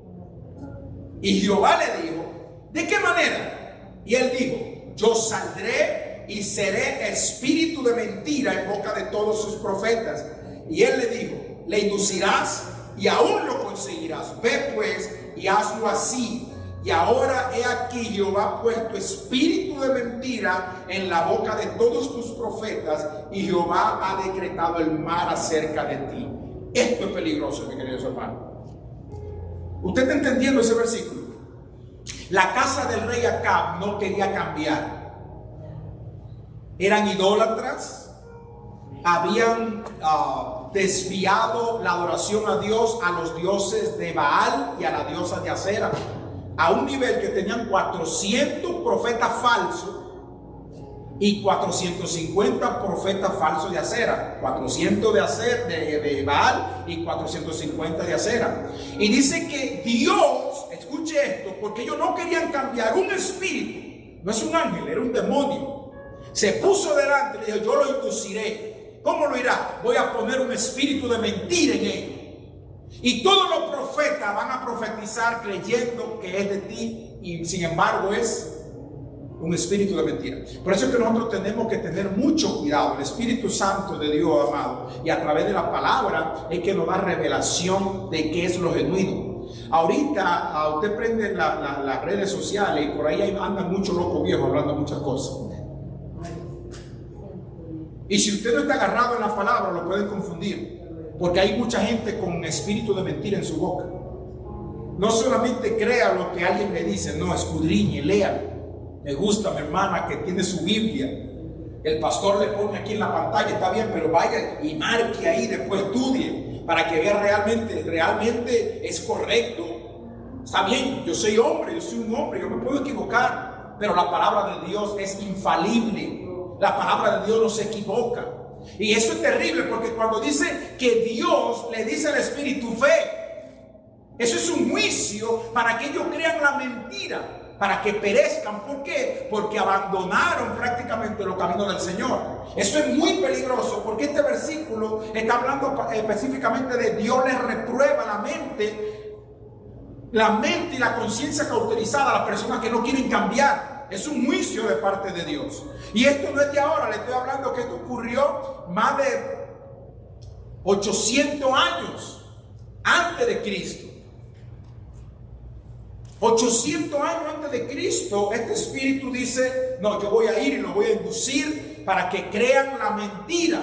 Y Jehová le dijo, ¿de qué manera? Y él dijo, yo saldré y seré espíritu de mentira en boca de todos sus profetas. Y él le dijo, le inducirás y aún lo conseguirás. Ve pues y hazlo así. Y ahora he aquí, Jehová ha puesto espíritu de mentira en la boca de todos tus profetas, y Jehová ha decretado el mal acerca de ti. Esto es peligroso, mi queridos hermanos. ¿Usted está entendiendo ese versículo? La casa del rey Acab no quería cambiar. Eran idólatras, habían desviado la adoración a Dios, a los dioses de Baal y a la diosa de Acera, a un nivel que tenían 400 profetas falsos y 450 profetas falsos de Acera, 400 de Baal y 450 de Acera. Y dice que Dios, escuche esto, porque ellos no querían cambiar un espíritu, no es un ángel, era un demonio, se puso delante y le dijo, yo lo induciré. ¿Cómo lo irá? Voy a poner un espíritu de mentira en él. Y todos los profetas van a profetizar creyendo que es de ti, y sin embargo es un espíritu de mentira. Por eso es que nosotros tenemos que tener mucho cuidado. El Espíritu Santo de Dios, amado, y a través de la palabra es que nos da revelación de qué es lo genuino. Ahorita usted prende las redes sociales y por ahí andan muchos locos viejos hablando muchas cosas. Y si usted no está agarrado en la palabra, lo pueden confundir. Porque hay mucha gente con espíritu de mentira en su boca. No solamente crea lo que alguien le dice, no, escudriñe, lea. Me gusta mi hermana que tiene su Biblia. El pastor le pone aquí en la pantalla, está bien, pero vaya y marque ahí, después estudie, para que vea realmente es correcto. Está bien, yo soy hombre, yo soy un hombre, yo me puedo equivocar, pero la palabra de Dios es infalible. La palabra de Dios no se equivoca. Y eso es terrible, porque cuando dice que Dios le dice al espíritu fe, eso es un juicio para que ellos crean la mentira, para que perezcan. ¿Por qué? Porque abandonaron prácticamente los caminos del Señor. Eso es muy peligroso, porque este versículo está hablando específicamente de Dios les reprueba la mente y la conciencia cauterizada a las personas que no quieren cambiar. Es un juicio de parte de Dios. Y esto no es de ahora, le estoy hablando que esto ocurrió más de 800 años antes de Cristo. 800 años antes de Cristo, este espíritu dice, no, yo voy a ir y lo voy a inducir para que crean la mentira.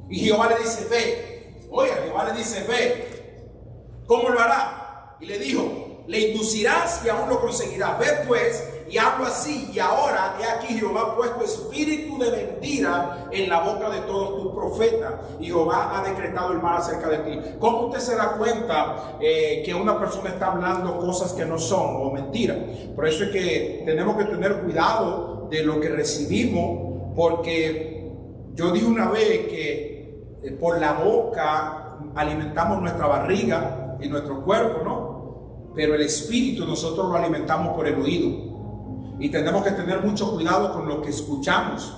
Y Jehová le dice, ve. Oiga, Jehová le dice, ve. ¿Cómo lo hará? Y le dijo, le inducirás y aún lo conseguirás. Ve pues y hablo así, y ahora he aquí Jehová ha puesto espíritu de mentira en la boca de todos tus profetas, y Jehová ha decretado el mal acerca de ti. ¿Cómo usted se da cuenta que una persona está hablando cosas que no son o mentiras? Por eso es que tenemos que tener cuidado de lo que recibimos, porque yo dije una vez que por la boca alimentamos nuestra barriga y nuestro cuerpo, ¿no? Pero el espíritu nosotros lo alimentamos por el oído. Y tenemos que tener mucho cuidado con lo que escuchamos,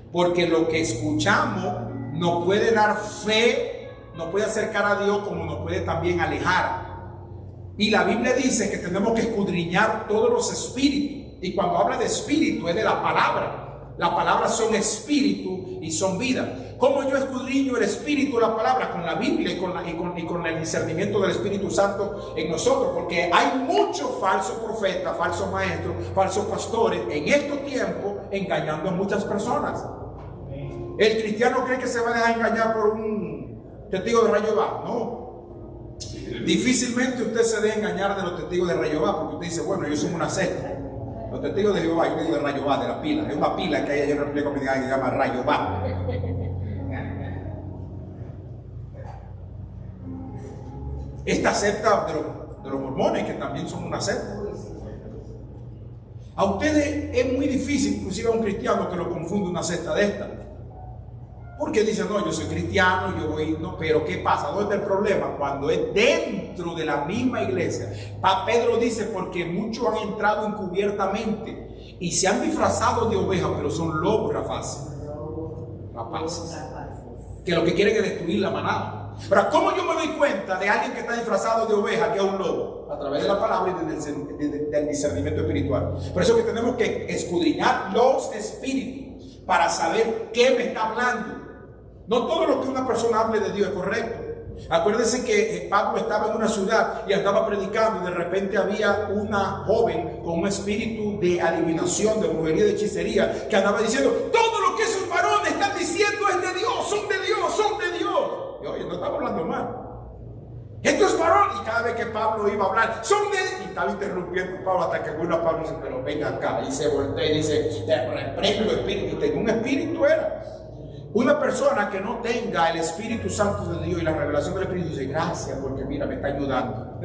porque lo que escuchamos nos puede dar fe, nos puede acercar a Dios, como nos puede también alejar. Y la Biblia dice que tenemos que escudriñar todos los espíritus, y cuando habla de espíritu es de la palabra. Las palabras son espíritu y son vida. ¿Cómo yo escudriño el espíritu de la palabra? Con la Biblia y con el discernimiento del Espíritu Santo en nosotros. Porque hay muchos falsos profetas, falsos maestros, falsos pastores en estos tiempos engañando a muchas personas. El cristiano cree que se va a dejar engañar por un testigo de Rayo-Bá. No. Difícilmente usted se deja engañar de los testigos de Rayo-Bá, porque usted dice, bueno, ellos son una secta. Los testigos de Jehová, yo le digo de Rayo-Bá, de la pila. Es una pila que hay allá en República Dominicana que se llama Rayo-Bá. Esta secta de los mormones, que también son una secta. A ustedes es muy difícil, inclusive a un cristiano, que lo confunde una secta de esta. Porque dicen, no, yo soy cristiano, yo voy, no, pero ¿qué pasa? ¿Dónde está el problema? Cuando es dentro de la misma iglesia. Pedro dice, porque muchos han entrado encubiertamente y se han disfrazado de ovejas, pero son lobos rapaces. Que lo que quieren es destruir la manada. Pero ¿cómo yo me doy cuenta de alguien que está disfrazado de oveja, que es un lobo? A través de la palabra y del discernimiento espiritual. Por eso que tenemos que escudriñar los espíritus. para saber qué me está hablando. No todo lo que una persona hable de Dios es correcto. Acuérdense que Pablo estaba en una ciudad y andaba predicando, y de repente había una joven con un espíritu de adivinación, de brujería, de hechicería, que andaba diciendo: todo lo que esos varones están diciendo es de Dios, son de Dios, son de Dios. Y oye, no estaba hablando mal. Estos varones, y cada vez que Pablo iba a hablar, son de... Y estaba interrumpiendo a Pablo hasta que uno a Pablo dice: pero venga acá. Y se voltea y dice: te reprendo espíritu. Tengo un espíritu, era. Una persona que no tenga el Espíritu Santo de Dios y la revelación del Espíritu dice: gracias, porque mira, me está ayudando.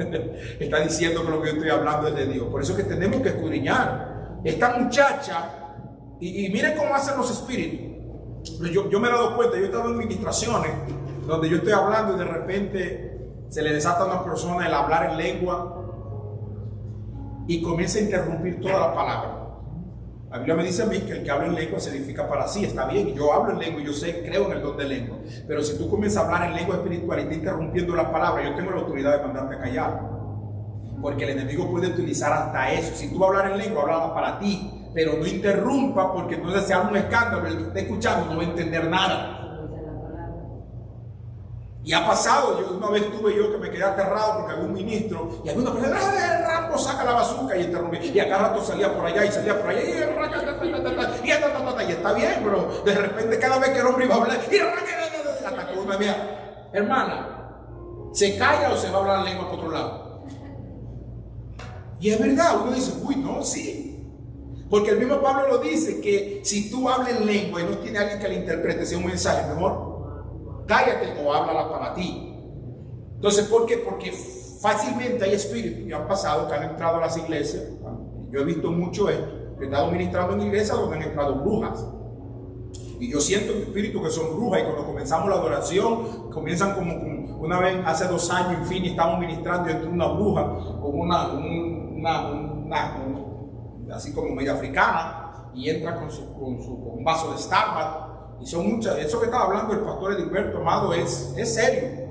Está diciendo que lo que yo estoy hablando es de Dios. Por eso es que tenemos que escudriñar. Esta muchacha, y miren cómo hacen los espíritus. Yo me he dado cuenta, yo he estado en ministraciones donde yo estoy hablando y de repente se le desata a una persona el hablar en lengua y comienza a interrumpir toda la palabra. La Biblia me dice a mí que el que habla en lengua se edifica para sí. Está bien, yo hablo en lengua y yo creo en el don de lengua. Pero si tú comienzas a hablar en lengua espiritual y estás interrumpiendo la palabra, yo tengo la autoridad de mandarte a callar. Porque el enemigo puede utilizar hasta eso. Si tú vas a hablar en lengua, habla para ti. Pero no interrumpa, porque entonces se hace un escándalo. El que esté escuchando no va a entender nada. Y ha pasado, una vez tuve yo que me quedé aterrado porque había un ministro y había una persona: Rambo, saca la bazuca, y interrumpí. Y a cada rato salía por allá y salía por allá y está bien, pero de repente cada vez que el hombre iba a hablar, atacó una mía: hermana, ¿se calla o se va a hablar la lengua por otro lado? Y es verdad, uno dice: uy, no, sí. Porque el mismo Pablo lo dice, que si tú hablas en lengua y no tiene alguien que le interprete, sea un mensaje, mi amor, cállate o háblala para ti. Entonces, ¿por qué? Porque fácilmente hay espíritus que han pasado, que han entrado a las iglesias. Yo he visto mucho esto. He estado ministrando en iglesias donde han entrado brujas. Y yo siento en mi espíritu que son brujas. Y cuando comenzamos la adoración, comienzan como una vez, hace 2 años, en fin, estamos ministrando y entró una bruja con así como media africana, y entra con un vaso de Starbucks. Y son muchas. Eso que estaba hablando el pastor Edilberto Amado es serio.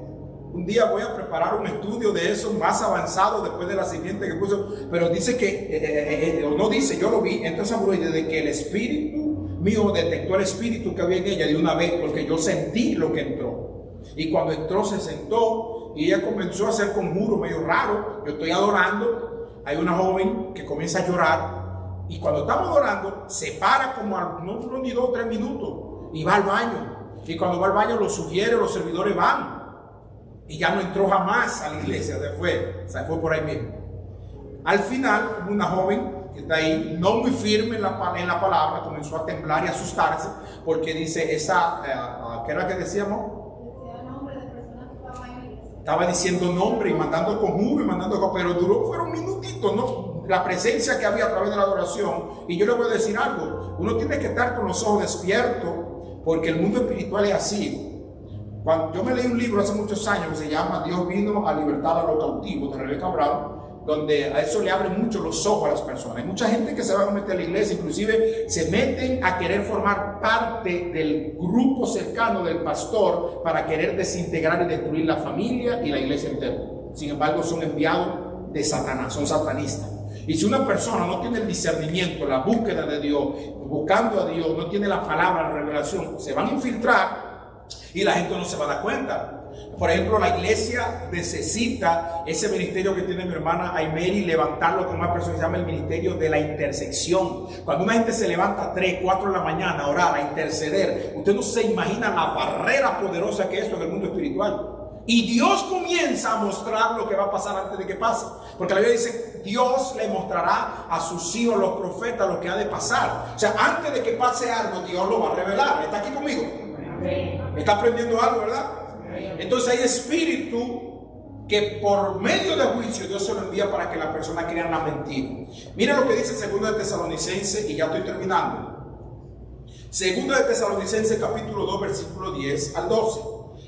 Un día voy a preparar un estudio de eso más avanzado después de la siguiente que puso. Pero dice que, o no dice, yo lo vi. Entonces, desde que el espíritu mío detectó el espíritu que había en ella de una vez, porque yo sentí lo que entró. Y cuando entró, se sentó y ella comenzó a hacer conjuros medio raro. Yo estoy adorando. Hay una joven que comienza a llorar. Y cuando estamos adorando, se para como no duró ni 2 o 3 minutos. Y va al baño. Y cuando va al baño, los servidores van. Y ya no entró jamás a la iglesia. Se fue por ahí mismo. Al final, una joven que está ahí, no muy firme en la palabra, comenzó a temblar y a asustarse, porque dice ¿qué era que decíamos? Estaba diciendo nombre y mandando conjuro y mandando, pero fueron minutitos, ¿no? La presencia que había a través de la adoración. Y yo le voy a decir algo: uno tiene que estar con los ojos despiertos, porque el mundo espiritual es así. Yo me leí un libro hace muchos años que se llama Dios vino a libertar a los cautivos, de Rebeca Brown, donde a eso le abre mucho los ojos a las personas. Hay mucha gente que se va a meter a la iglesia, inclusive se meten a querer formar parte del grupo cercano del pastor para querer desintegrar y destruir la familia y la iglesia entera. Sin embargo, son enviados de Satanás, son satanistas. Y si una persona no tiene el discernimiento, la búsqueda de Dios, buscando a Dios, no tiene la palabra, la revelación, se van a infiltrar y la gente no se va a dar cuenta. Por ejemplo, la iglesia necesita ese ministerio que tiene mi hermana Aymeri, levantarlo con una persona que se llama el ministerio de la intersección. Cuando una gente se levanta a 3, 4 de la mañana a orar, a interceder, usted no se imagina la barrera poderosa que es esto en el mundo espiritual. Y Dios comienza a mostrar lo que va a pasar antes de que pase. Porque la Biblia dice: Dios le mostrará a sus hijos, los profetas, lo que ha de pasar. O sea, antes de que pase algo, Dios lo va a revelar. ¿Está aquí conmigo? ¿Me está aprendiendo algo, verdad? Entonces hay espíritu que por medio de juicio Dios se lo envía para que la persona crea en la mentira. Mira lo que dice 2 de Tesalonicenses, y ya estoy terminando. 2 de Tesalonicenses capítulo 2 versículo 10 al 12.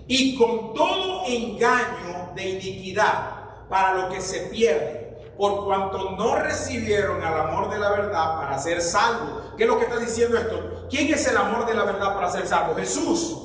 Y con todo engaño de iniquidad para lo que se pierde, por cuanto no recibieron al amor de la verdad para ser salvos. ¿Qué es lo que está diciendo esto? ¿Quién es el amor de la verdad para ser salvo? Jesús.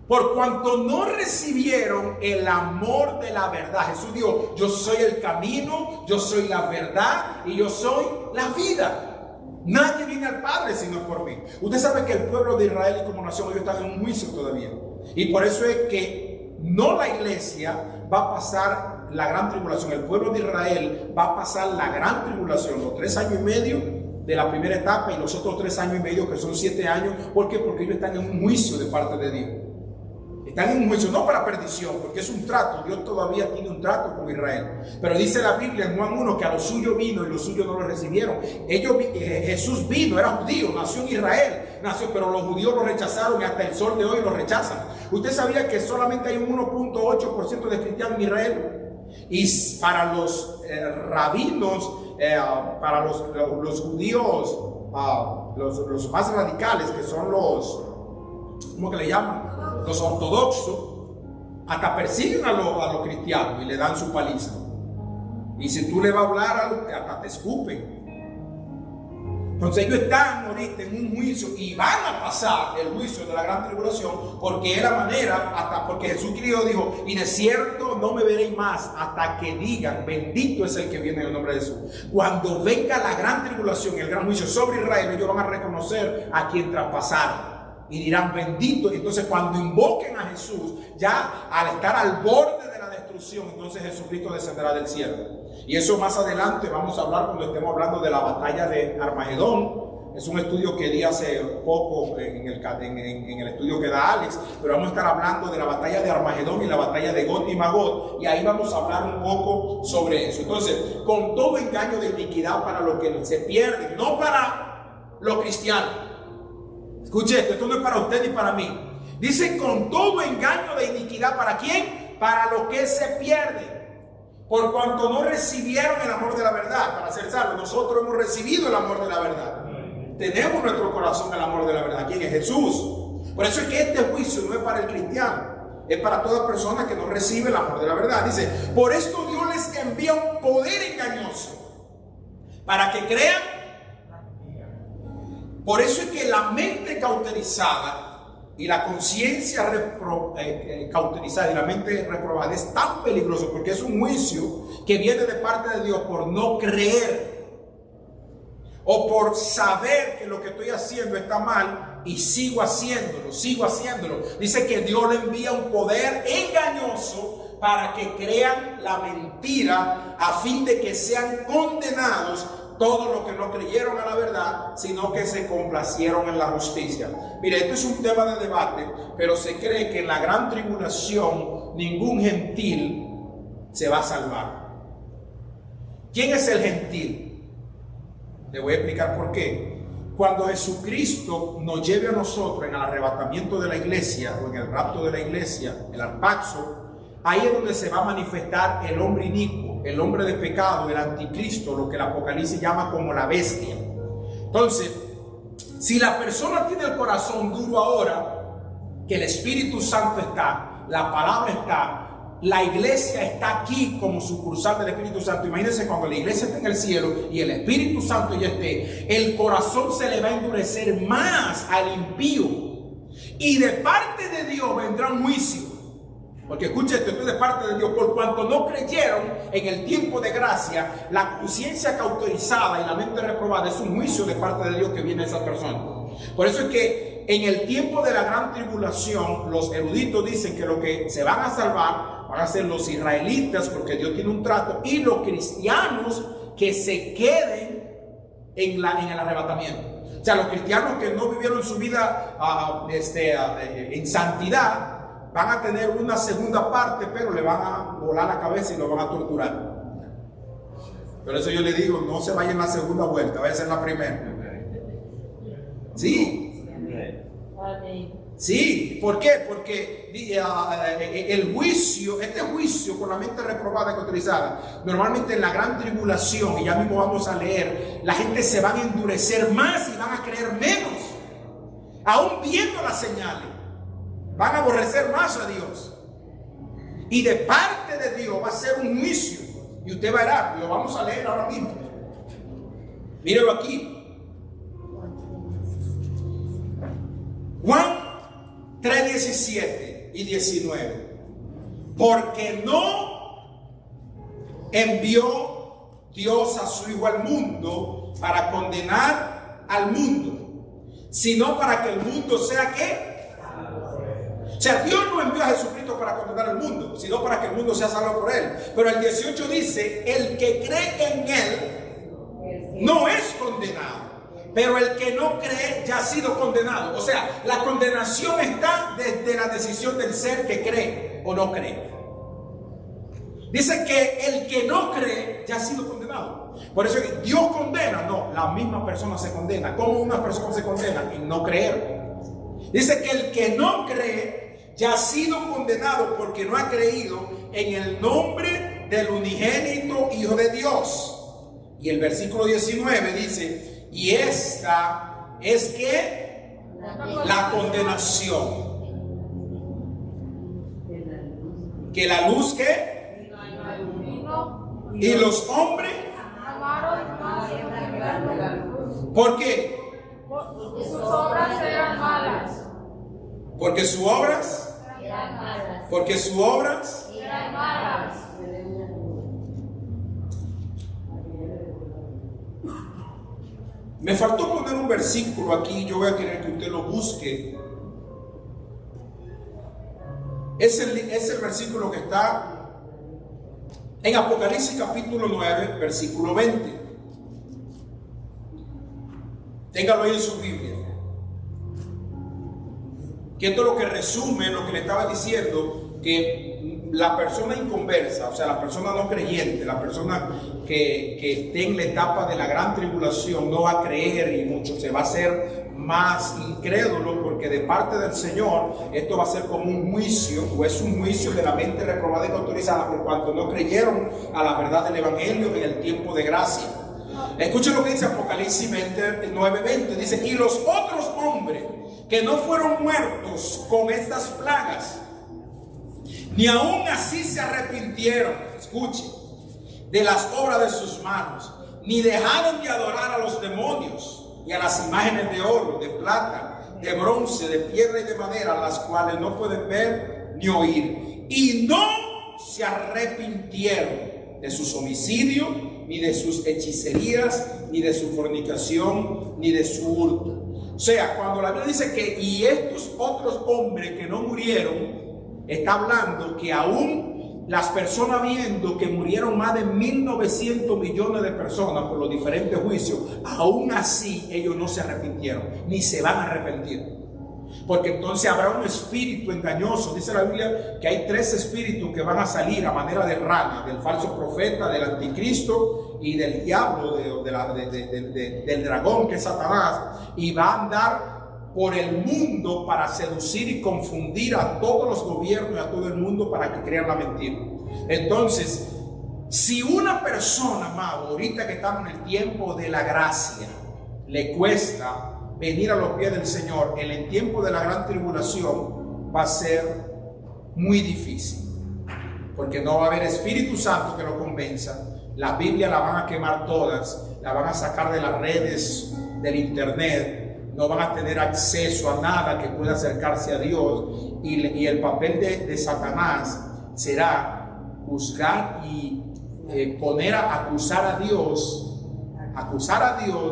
Por cuanto no recibieron el amor de la verdad. Jesús dijo: yo soy el camino, yo soy la verdad y yo soy la vida. Nadie viene al Padre sino por mí. Usted sabe que el pueblo de Israel y como nación ellos están en un juicio todavía. Y por eso es que no la iglesia va a pasar la gran tribulación. El pueblo de Israel va a pasar la gran tribulación, los 3 años y medio de la primera etapa y los otros 3 años y medio que son 7 años. ¿Por qué? Porque ellos están en un juicio de parte de Dios. Están en un juicio, no para perdición, porque es un trato. Dios todavía tiene un trato con Israel. Pero dice la Biblia en Juan 1 que a los suyos vino y los suyos no lo recibieron. Jesús vino, era judío, nació en Israel, pero los judíos lo rechazaron y hasta el sol de hoy lo rechazan. ¿Usted sabía que solamente hay un 1.8% de cristianos en Israel? Y para los rabinos, para los judíos, los más radicales, que son los, ¿cómo que le llaman? Los ortodoxos, hasta persiguen a los cristianos y le dan su paliza. Y si tú le vas a hablar, hasta te escupen. Entonces ellos están ahorita en un juicio y van a pasar el juicio de la gran tribulación, porque es la manera, hasta porque Jesucristo dijo, y de cierto no me veréis más hasta que digan, bendito es el que viene en el nombre de Jesús. Cuando venga la gran tribulación, el gran juicio sobre Israel, ellos van a reconocer a quien traspasaron. Y dirán bendito. Y entonces cuando invoquen a Jesús, ya al estar al borde de la destrucción, entonces Jesucristo descenderá del cielo. Y eso más adelante vamos a hablar cuando estemos hablando de la batalla de Armagedón. Es un estudio que di hace poco en el estudio que da Alex, pero vamos a estar hablando de la batalla de Armagedón y la batalla de Gog y Magog, y ahí vamos a hablar un poco sobre eso. Entonces, con todo engaño de iniquidad para los que se pierden, no para los cristianos. Escuche esto no es para usted ni para mí. Dice con todo engaño de iniquidad. ¿Para quién? Para los que se pierden, por cuanto no recibieron el amor de la verdad. Para ser salvos, nosotros hemos recibido el amor de la verdad. Tenemos en nuestro corazón el amor de la verdad. ¿Quién es? Jesús. Por eso es que este juicio no es para el cristiano, es para toda persona que no recibe el amor de la verdad. Dice, por esto Dios les envía un poder engañoso para que crean. Por eso es que la mente cauterizada y la conciencia cauterizada y la mente reprobada es tan peligroso, porque es un juicio que viene de parte de Dios por no creer o por saber que lo que estoy haciendo está mal y sigo haciéndolo. Dice que Dios le envía un poder engañoso para que crean la mentira, a fin de que sean condenados todos los que no creyeron a la verdad, sino que se complacieron en la justicia. Mire, esto es un tema de debate, pero se cree que en la gran tribulación ningún gentil se va a salvar. ¿Quién es el gentil? Le voy a explicar por qué. Cuando Jesucristo nos lleve a nosotros en el arrebatamiento de la iglesia, o en el rapto de la iglesia, el arpaxo, ahí es donde se va a manifestar el hombre inicuo, el hombre de pecado, el anticristo, lo que el Apocalipsis llama como la bestia. Entonces, si la persona tiene el corazón duro ahora, que el Espíritu Santo está, la palabra está, la iglesia está aquí como sucursal del Espíritu Santo. Imagínense cuando la iglesia está en el cielo y el Espíritu Santo ya esté, el corazón se le va a endurecer más al impío. Y de parte de Dios vendrá un juicio. Porque escuche esto es de parte de Dios, por cuanto no creyeron en el tiempo de gracia, la conciencia cauterizada y la mente reprobada es un juicio de parte de Dios que viene a esa persona. Por eso es que en el tiempo de la gran tribulación, los eruditos dicen que lo que se van a salvar van a ser los israelitas, porque Dios tiene un trato, y los cristianos que se queden en el arrebatamiento. O sea, los cristianos que no vivieron su vida en santidad, van a tener una segunda parte, pero le van a volar la cabeza y lo van a torturar. Por eso yo le digo, no se vaya en la segunda vuelta, vaya a ser la primera. Sí. Sí, ¿por qué? Porque el juicio, este juicio con la mente reprobada y cauterizada, normalmente en la gran tribulación, y ya mismo vamos a leer, la gente se van a endurecer más y van a creer menos, aún viendo las señales. Van a aborrecer más a Dios. Y de parte de Dios va a ser un juicio. Y usted verá, lo vamos a leer ahora mismo. Mírelo aquí. Juan 3:17 y 19. Porque no envió Dios a su Hijo al mundo para condenar al mundo, sino para que el mundo sea ¿qué? O sea, Dios no envió a Jesucristo para condenar al mundo, sino para que el mundo sea salvo por él. Pero el 18 dice, el que cree en él no es condenado, pero el que no cree ya ha sido condenado. O sea, la condenación está desde la decisión del ser que cree o no cree. Dice que el que no cree ya ha sido condenado. Por eso Dios condena, no, la misma persona se condena. ¿Cómo una persona se condena? En no creer. Dice que el que no cree ya ha sido condenado porque no ha creído en el nombre del unigénito Hijo de Dios. Y el versículo 19 dice, y esta es que la condenación, que la luz que y los hombres, ¿por qué? Porque sus obras eran malas. Porque sus obras Eran malas. Porque sus obras Eran malas. Me faltó poner un versículo aquí, yo voy a querer que usted lo busque. Es el versículo que está en Apocalipsis capítulo 9, versículo 20. Téngalo ahí en su Biblia. Que esto es lo que resume lo que le estaba diciendo, que la persona inconversa, o sea, la persona no creyente, la persona que esté en la etapa de la gran tribulación, no va a creer y mucho, se va a hacer más incrédulo, porque de parte del Señor esto va a ser como un juicio, o es un juicio de la mente reprobada y autorizada, por cuanto no creyeron a la verdad del Evangelio en el tiempo de gracia. Escuchen lo que dice Apocalipsis 9:20, dice, y los otros hombres que no fueron muertos con estas plagas, ni aún así se arrepintieron, escuchen, de las obras de sus manos, ni dejaron de adorar a los demonios y a las imágenes de oro, de plata, de bronce, de piedra y de madera, las cuales no pueden ver ni oír, y no se arrepintieron de sus homicidios, ni de sus hechicerías, ni de su fornicación, ni de su hurto. O sea, cuando la Biblia dice que y estos otros hombres que no murieron, está hablando que aún las personas, viendo que murieron más de 1.900 millones de personas por los diferentes juicios, aún así ellos no se arrepintieron, ni se van a arrepentir. Porque entonces habrá un espíritu engañoso. Dice la Biblia que hay 3 espíritus que van a salir a manera de rana: del falso profeta, del anticristo y del diablo, del dragón, que es Satanás, y va a andar por el mundo para seducir y confundir a todos los gobiernos y a todo el mundo para que crean la mentira. Entonces, si una persona, amado, ahorita que estamos en el tiempo de la gracia, le cuesta venir a los pies del Señor, en el tiempo de la gran tribulación va a ser muy difícil, porque no va a haber Espíritu Santo que lo convenza. La Biblia la van a quemar todas, la van a sacar de las redes del internet, no van a tener acceso a nada que pueda acercarse a Dios, y el papel de Satanás será juzgar y poner a acusar a Dios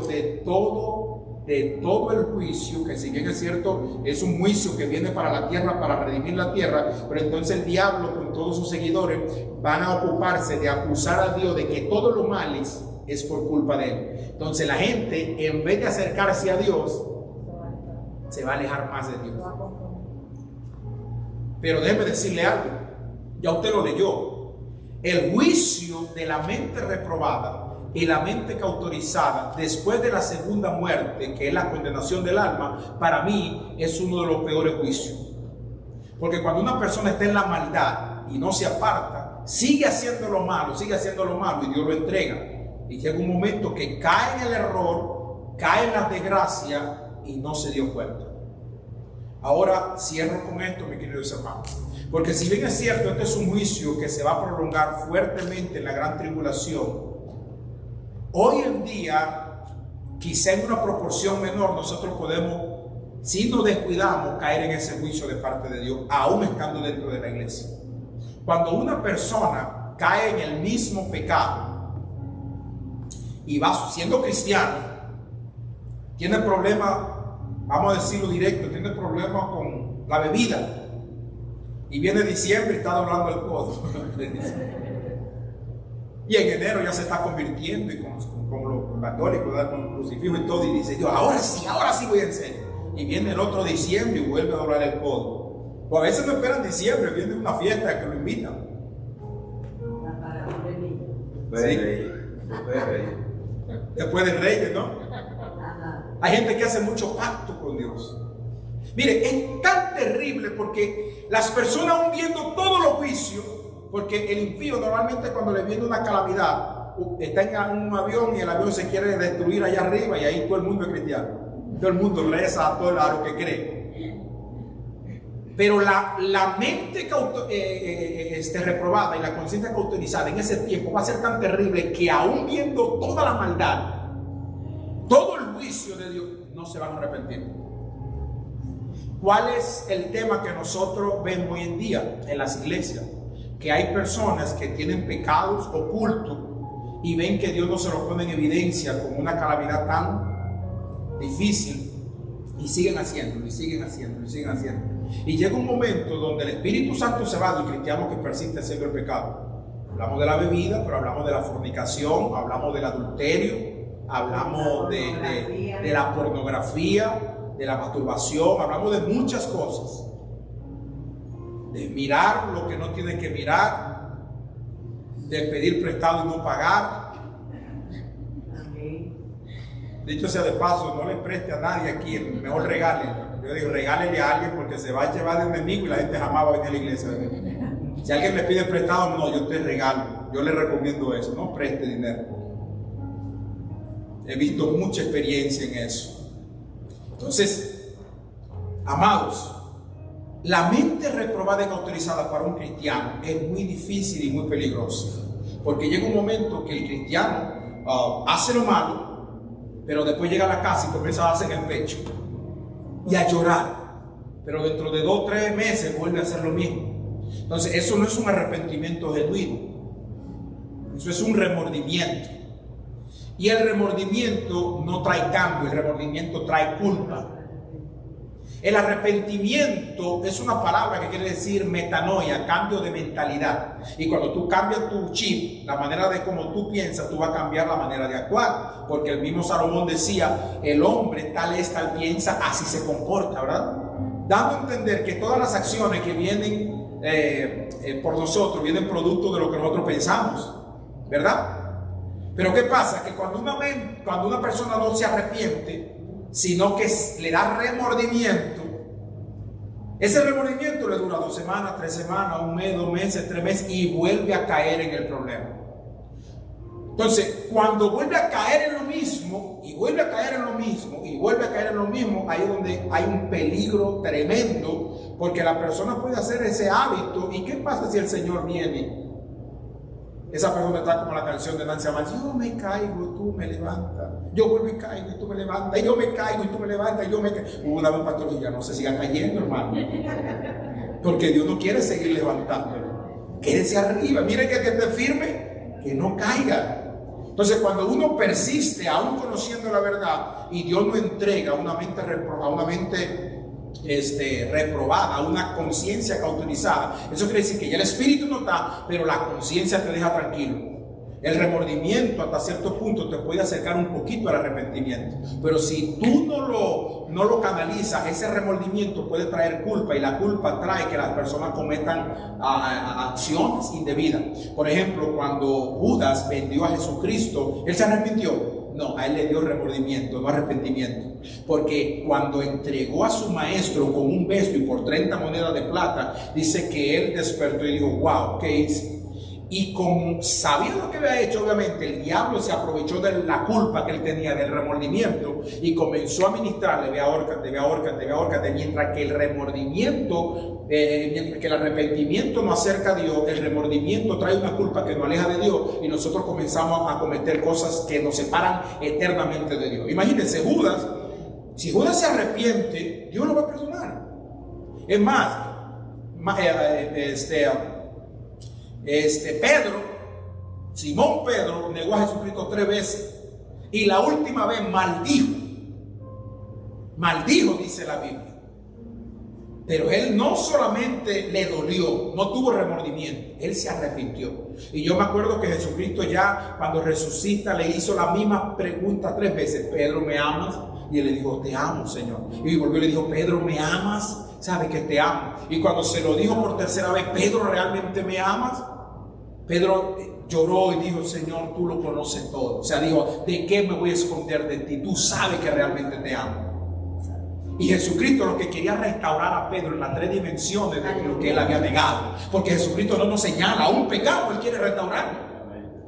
de todo el juicio, que si bien es cierto, es un juicio que viene para la tierra, para redimir la tierra, pero entonces el diablo con todos sus seguidores van a ocuparse de acusar a Dios de que todo lo malo es por culpa de él. Entonces la gente, en vez de acercarse a Dios, se va a alejar más de Dios. Pero déjeme decirle algo, ya usted lo leyó, el juicio de la mente reprobada y la mente cauterizada después de la segunda muerte, que es la condenación del alma, para mí es uno de los peores juicios. Porque cuando una persona está en la maldad y no se aparta, sigue haciendo lo malo y Dios lo entrega. Y llega un momento que cae en el error, cae en la desgracia y no se dio cuenta. Ahora cierro con esto, mis queridos hermanos. Porque si bien es cierto, este es un juicio que se va a prolongar fuertemente en la gran tribulación, hoy en día, quizá en una proporción menor, nosotros podemos, si nos descuidamos, caer en ese juicio de parte de Dios, aún estando dentro de la iglesia. Cuando una persona cae en el mismo pecado y va siendo cristiano, tiene problemas, vamos a decirlo directo, tiene problemas con la bebida. Y viene diciembre y está doblando el codo. Y en enero ya se está convirtiendo, y con los católicos, con los crucifijos y todo, y dice: Dios, ahora sí voy en serio. Y viene el otro diciembre y vuelve a doblar el codo. O a veces no esperan diciembre, viene una fiesta que lo invitan. Después de Reyes, ¿no? Hay gente que hace mucho pacto con Dios. Mire, es tan terrible porque las personas, aún viendo todos los juicios, porque el impío normalmente cuando le viene una calamidad, está en un avión y el avión se quiere destruir allá arriba, y ahí todo el mundo es cristiano. Todo el mundo reza a todo lo que cree. Pero la mente reprobada y la conciencia cauterizada en ese tiempo va a ser tan terrible que aún viendo toda la maldad, todo el juicio de Dios, no se van a arrepentir. ¿Cuál es el tema que nosotros vemos hoy en día en las iglesias? Que hay personas que tienen pecados ocultos y ven que Dios no se los pone en evidencia como una calamidad tan difícil, y siguen haciendo, y siguen haciendo, y siguen haciendo. Y llega un momento donde el Espíritu Santo se va del cristiano que persiste haciendo el pecado. Hablamos de la bebida, pero hablamos de la fornicación, hablamos del adulterio, hablamos de la pornografía, de la masturbación, hablamos de muchas cosas. De mirar lo que no tiene que mirar, de pedir prestado y no pagar. Dicho sea de paso, no le preste a nadie aquí, mejor regale. Yo digo, regálele a alguien, porque se va a llevar de enemigo y la gente jamás va a venir a la iglesia. Si alguien me pide prestado, no, yo te regalo. Yo le recomiendo eso, no preste dinero. He visto mucha experiencia en eso. Entonces, amados, la mente reprobada y cauterizada para un cristiano es muy difícil y muy peligrosa, porque llega un momento que el cristiano hace lo malo, pero después llega a la casa y comienza a darse en el pecho y a llorar, pero dentro de 2 o 3 meses vuelve a hacer lo mismo. Entonces eso no es un arrepentimiento genuino, eso es un remordimiento, y el remordimiento no trae cambio, el remordimiento trae culpa. El arrepentimiento es una palabra que quiere decir metanoia, cambio de mentalidad. Y cuando tú cambias tu chip, la manera de cómo tú piensas, tú vas a cambiar la manera de actuar. Porque el mismo Salomón decía: el hombre tal es, tal piensa, así se comporta, ¿verdad? Dando a entender que todas las acciones que vienen por nosotros, vienen producto de lo que nosotros pensamos, ¿verdad? Pero ¿qué pasa? Que cuando una persona no se arrepiente, sino que le da remordimiento, ese remordimiento le dura 2 semanas, 3 semanas, 1 mes, 2 meses, 3 meses, y vuelve a caer en el problema. Entonces, cuando vuelve a caer en lo mismo, y vuelve a caer en lo mismo, y vuelve a caer en lo mismo, ahí es donde hay un peligro tremendo, porque la persona puede hacer ese hábito. ¿Y qué pasa si el Señor viene? Esa persona está como la canción de Nancy Amaya: yo me caigo, tú me levantas, yo vuelvo y caigo y tú me levantas, y yo me caigo y tú me levantas, y yo me caigo. Una vez pastor dijo: ya no se siga cayendo, hermano, porque Dios no quiere seguir levantándolo. Quédese arriba, mire que esté firme, que no caiga. Entonces, cuando uno persiste, aún conociendo la verdad, y Dios no entrega una mente reprobada, una conciencia cauterizada, eso quiere decir que ya el espíritu no está, pero la conciencia te deja tranquilo. El remordimiento hasta cierto punto te puede acercar un poquito al arrepentimiento, pero si tú no lo canalizas, ese remordimiento puede traer culpa, y la culpa trae que las personas cometan acciones indebidas. Por ejemplo, cuando Judas vendió a Jesucristo, ¿él se arrepintió? No, a él le dio remordimiento, no arrepentimiento. Porque cuando entregó a su maestro con un beso y por 30 monedas de plata, dice que él despertó y dijo: wow, ¿qué hice? Y como sabía lo que había hecho, obviamente el diablo se aprovechó de la culpa que él tenía, del remordimiento, y comenzó a ministrarle: ve, ahórcate, ve, ahórcate, ve, ahórcate. Mientras que el remordimiento, mientras que el arrepentimiento nos acerca a Dios, el remordimiento trae una culpa que nos aleja de Dios, y nosotros comenzamos a cometer cosas que nos separan eternamente de Dios. Imagínense, Judas, si Judas se arrepiente, Dios lo va a perdonar. Es más, Simón Pedro negó a Jesucristo 3 veces, y la última vez maldijo maldijo, dice la Biblia. Pero él no solamente le dolió, no tuvo remordimiento, él se arrepintió. Y yo me acuerdo que Jesucristo ya cuando resucita le hizo la misma pregunta 3 veces. Pedro, ¿me amas? Y él le dijo, te amo, Señor. Y volvió y le dijo, Pedro, ¿me amas? Sabe que te amo. Y cuando se lo dijo por tercera vez, Pedro, ¿realmente me amas? Pedro lloró y dijo, Señor, tú lo conoces todo. O sea, dijo, ¿de qué me voy a esconder de ti? Tú sabes que realmente te amo. Y Jesucristo lo que quería restaurar a Pedro en las 3 dimensiones de lo que él había negado. Porque Jesucristo no nos señala a un pecado, él quiere restaurarlo.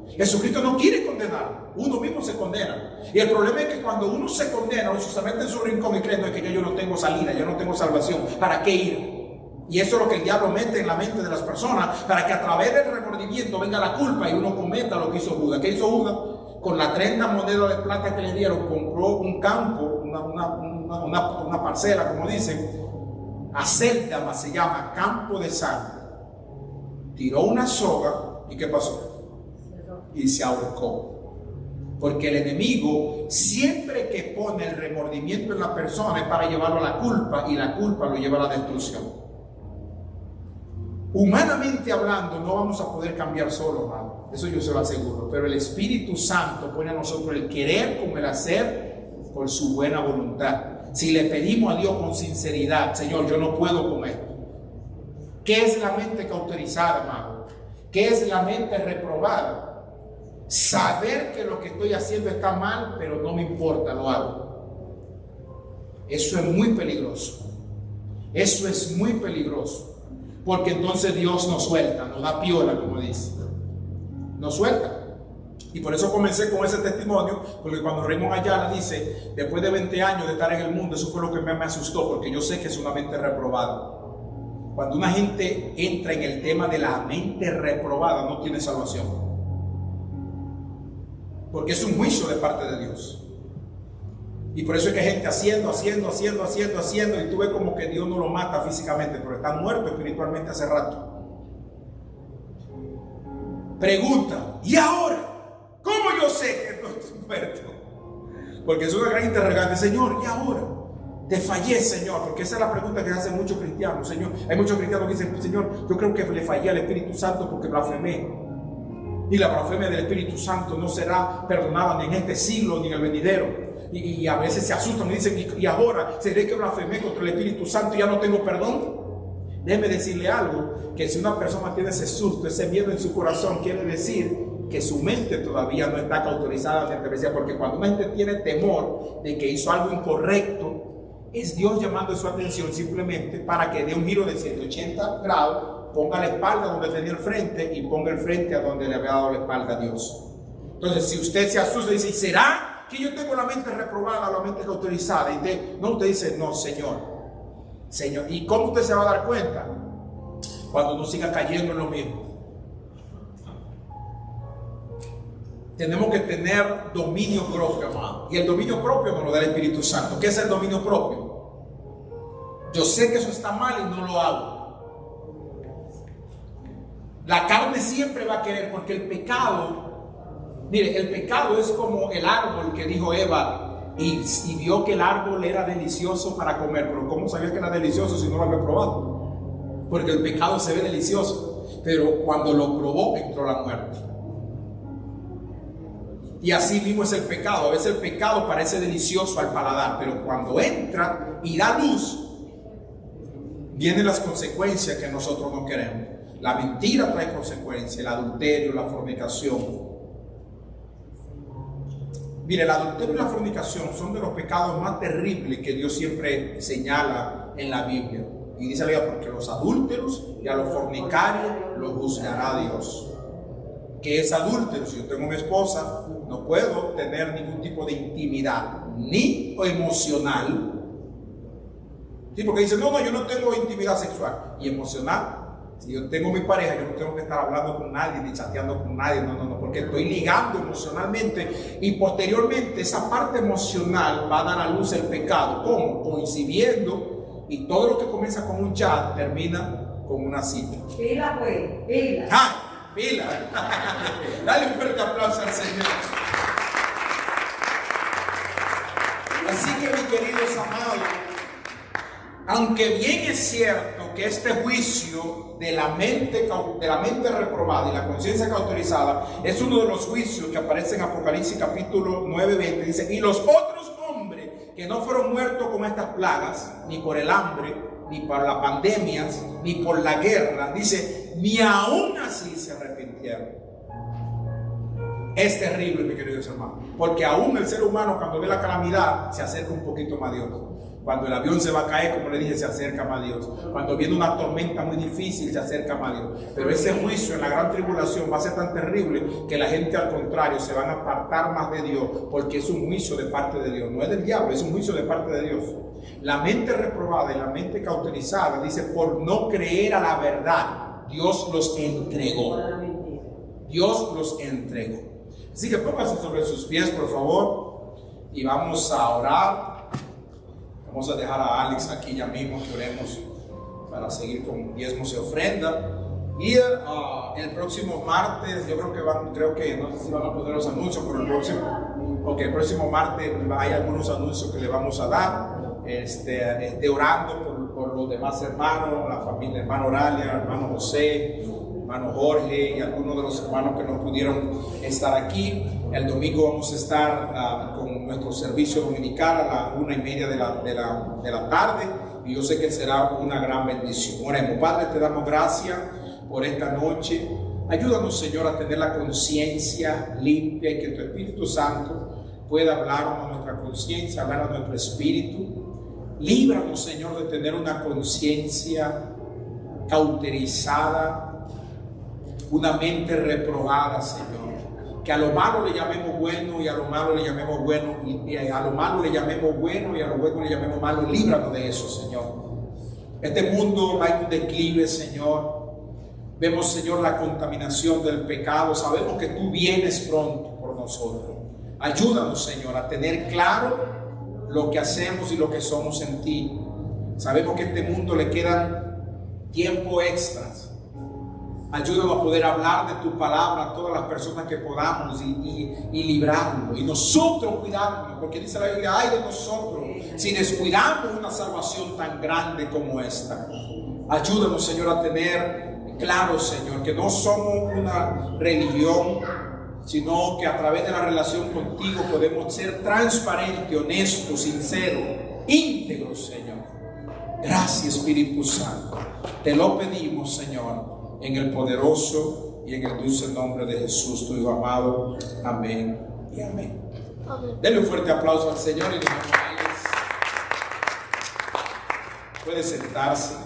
Jesucristo no quiere condenarlo, uno mismo se condena. Y el problema es que cuando uno se condena, uno se mete en su rincón y cree, no, es que yo no tengo salida, yo no tengo salvación, ¿para qué ir? Y eso es lo que el diablo mete en la mente de las personas, para que a través del remordimiento venga la culpa y uno cometa lo que hizo Judas. ¿Qué hizo Judas? Con las 30 monedas de plata que le dieron, compró un campo, una parcela, como dicen, Acéldama se llama, campo de sangre. Tiró una soga y ¿qué pasó? Y se ahorcó. Porque el enemigo siempre que pone el remordimiento en la persona es para llevarlo a la culpa, y la culpa lo lleva a la destrucción. Humanamente hablando no vamos a poder cambiar solo, hermano, eso yo se lo aseguro, pero el Espíritu Santo pone a nosotros el querer como el hacer por su buena voluntad. Si le pedimos a Dios con sinceridad, Señor, yo no puedo con esto. ¿Qué es la mente cauterizada, hermano? ¿Qué es la mente reprobada? Saber que lo que estoy haciendo está mal, pero no me importa, lo hago. Eso es muy peligroso. Eso es muy peligroso. Porque entonces Dios nos suelta, nos da piola, como dice. Nos suelta. Y por eso comencé con ese testimonio, porque cuando Raymond Ayala dice, después de 20 años de estar en el mundo, eso fue lo que me asustó, porque yo sé que es una mente reprobada. Cuando una gente entra en el tema de la mente reprobada, no tiene salvación. Porque es un juicio de parte de Dios. Y por eso es que hay gente haciendo, y tú ves como que Dios no lo mata físicamente, pero está muerto espiritualmente hace rato. Pregunta, ¿y ahora? ¿Cómo yo sé que no estoy muerto? Porque es una gran interrogante. Señor, ¿y ahora? Te fallé, Señor, porque esa es la pregunta que hacen muchos cristianos. Señor, hay muchos cristianos que dicen, Señor, yo creo que le fallé al Espíritu Santo porque blasfemé. Y la blasfemia del Espíritu Santo no será perdonada ni en este siglo ni en el venidero. Y a veces se asustan y dicen, ¿y ahora seré que blasfemé contra el Espíritu Santo y ya no tengo perdón? Déjeme decirle algo, que si una persona tiene ese susto, ese miedo en su corazón, quiere decir que su mente todavía no está cauterizada, porque cuando una gente tiene temor de que hizo algo incorrecto, es Dios llamando su atención simplemente para que dé un giro de 180 grados, ponga la espalda donde tenía el frente y ponga el frente a donde le había dado la espalda a Dios. Entonces, si usted se asusta y dice, ¿será que yo tengo la mente reprobada, la mente cauterizada? Y usted dice, no, Señor. ¿Y cómo usted se va a dar cuenta? Cuando no siga cayendo en lo mismo. Tenemos que tener dominio propio, hermano. Y el dominio propio nos lo da el Espíritu Santo. ¿Qué es el dominio propio? Yo sé que eso está mal y no lo hago. La carne siempre va a querer, porque el pecado, mire, el pecado es como el árbol que dijo Eva y vio que el árbol era delicioso para comer. Pero ¿cómo sabía que era delicioso si no lo había probado? Porque el pecado se ve delicioso, pero cuando lo probó entró la muerte. Y así mismo es el pecado. A veces el pecado parece delicioso al paladar, pero cuando entra y da luz, vienen las consecuencias que nosotros no queremos. La mentira trae consecuencias, el adulterio, la fornicación. Mire, el adulterio y la fornicación son de los pecados más terribles que Dios siempre señala en la Biblia. Y dice la Biblia, porque los adúlteros y a los fornicarios los juzgará Dios. ¿Qué es adúltero? Si yo tengo una esposa, no puedo tener ningún tipo de intimidad, ni emocional. Sí, porque dice, no, yo no tengo intimidad sexual. Y emocional, si yo tengo mi pareja, yo no tengo que estar hablando con nadie, ni chateando con nadie, no, porque estoy ligando emocionalmente. Y posteriormente, esa parte emocional va a dar a luz el pecado. ¿Cómo? Coincidiendo, y todo lo que comienza con un chat termina con una cita. Pila, pues, pila. ¡Ah! Pila. Dale un fuerte aplauso al Señor. Así que, mis queridos amados, Aunque bien es cierto que este juicio de la mente reprobada y la conciencia cauterizada es uno de los juicios que aparece en Apocalipsis capítulo 9:20, dice: y los otros hombres que no fueron muertos con estas plagas, ni por el hambre, ni por las pandemias, ni por la guerra, dice, ni aún así se arrepintieron. Es terrible, mi queridos hermanos, porque aún el ser humano, cuando ve la calamidad, se acerca un poquito más a Dios. Cuando el avión se va a caer, como le dije, se acerca más a Dios. Cuando viene una tormenta muy difícil, se acerca más a Dios. Pero ese juicio en la gran tribulación va a ser tan terrible que la gente, al contrario, se van a apartar más de Dios, porque es un juicio de parte de Dios. No es del diablo, es un juicio de parte de Dios. La mente reprobada y la mente cauterizada, dice, por no creer a la verdad, Dios los entregó. Dios los entregó. Así que pónganse sobre sus pies, por favor, y vamos a orar. Vamos a dejar a Alex aquí ya mismo que oremos para seguir con diezmos y ofrenda. Y el próximo martes, yo creo que no sé si van a poner los anuncios, pero el próximo martes hay algunos anuncios que le vamos a dar. Orando por los demás hermanos, la familia, hermano Oralia, hermano José, hermano Jorge y algunos de los hermanos que no pudieron estar aquí. El domingo vamos a estar con nuestro servicio dominical a las 1:30 de la tarde, y yo sé que será una gran bendición. Oremos. Padre, te damos gracias por esta noche. Ayúdanos, Señor, a tener la conciencia limpia y que tu Espíritu Santo pueda hablar a nuestra conciencia, hablar a nuestro espíritu. Líbranos, Señor, de tener una conciencia cauterizada, una mente reprobada, Señor. Que a lo malo le llamemos bueno y a lo malo le llamemos bueno, y a lo malo le llamemos bueno y a lo bueno le llamemos malo. Líbranos de eso, Señor. Este mundo va en un declive, Señor. Vemos, Señor, la contaminación del pecado. Sabemos que tú vienes pronto por nosotros. Ayúdanos, Señor, a tener claro lo que hacemos y lo que somos en ti. Sabemos que a este mundo le quedan tiempo extras. Ayúdanos a poder hablar de tu palabra a todas las personas que podamos y librarnos. Y nosotros cuidarnos, porque dice la Biblia, ay de nosotros si descuidamos una salvación tan grande como esta. Ayúdanos, Señor, a tener claro, Señor, que no somos una religión, sino que a través de la relación contigo podemos ser transparentes, honestos, sinceros, íntegros, Señor. Gracias, Espíritu Santo. Te lo pedimos, Señor, en el poderoso y en el dulce nombre de Jesús, tu Hijo amado. Amén y amén. Denle un fuerte aplauso al Señor y le damos a Alex. Puede sentarse.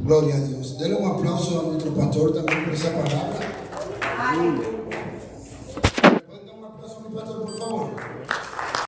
Gloria a Dios. Denle un aplauso a nuestro pastor también por esa palabra.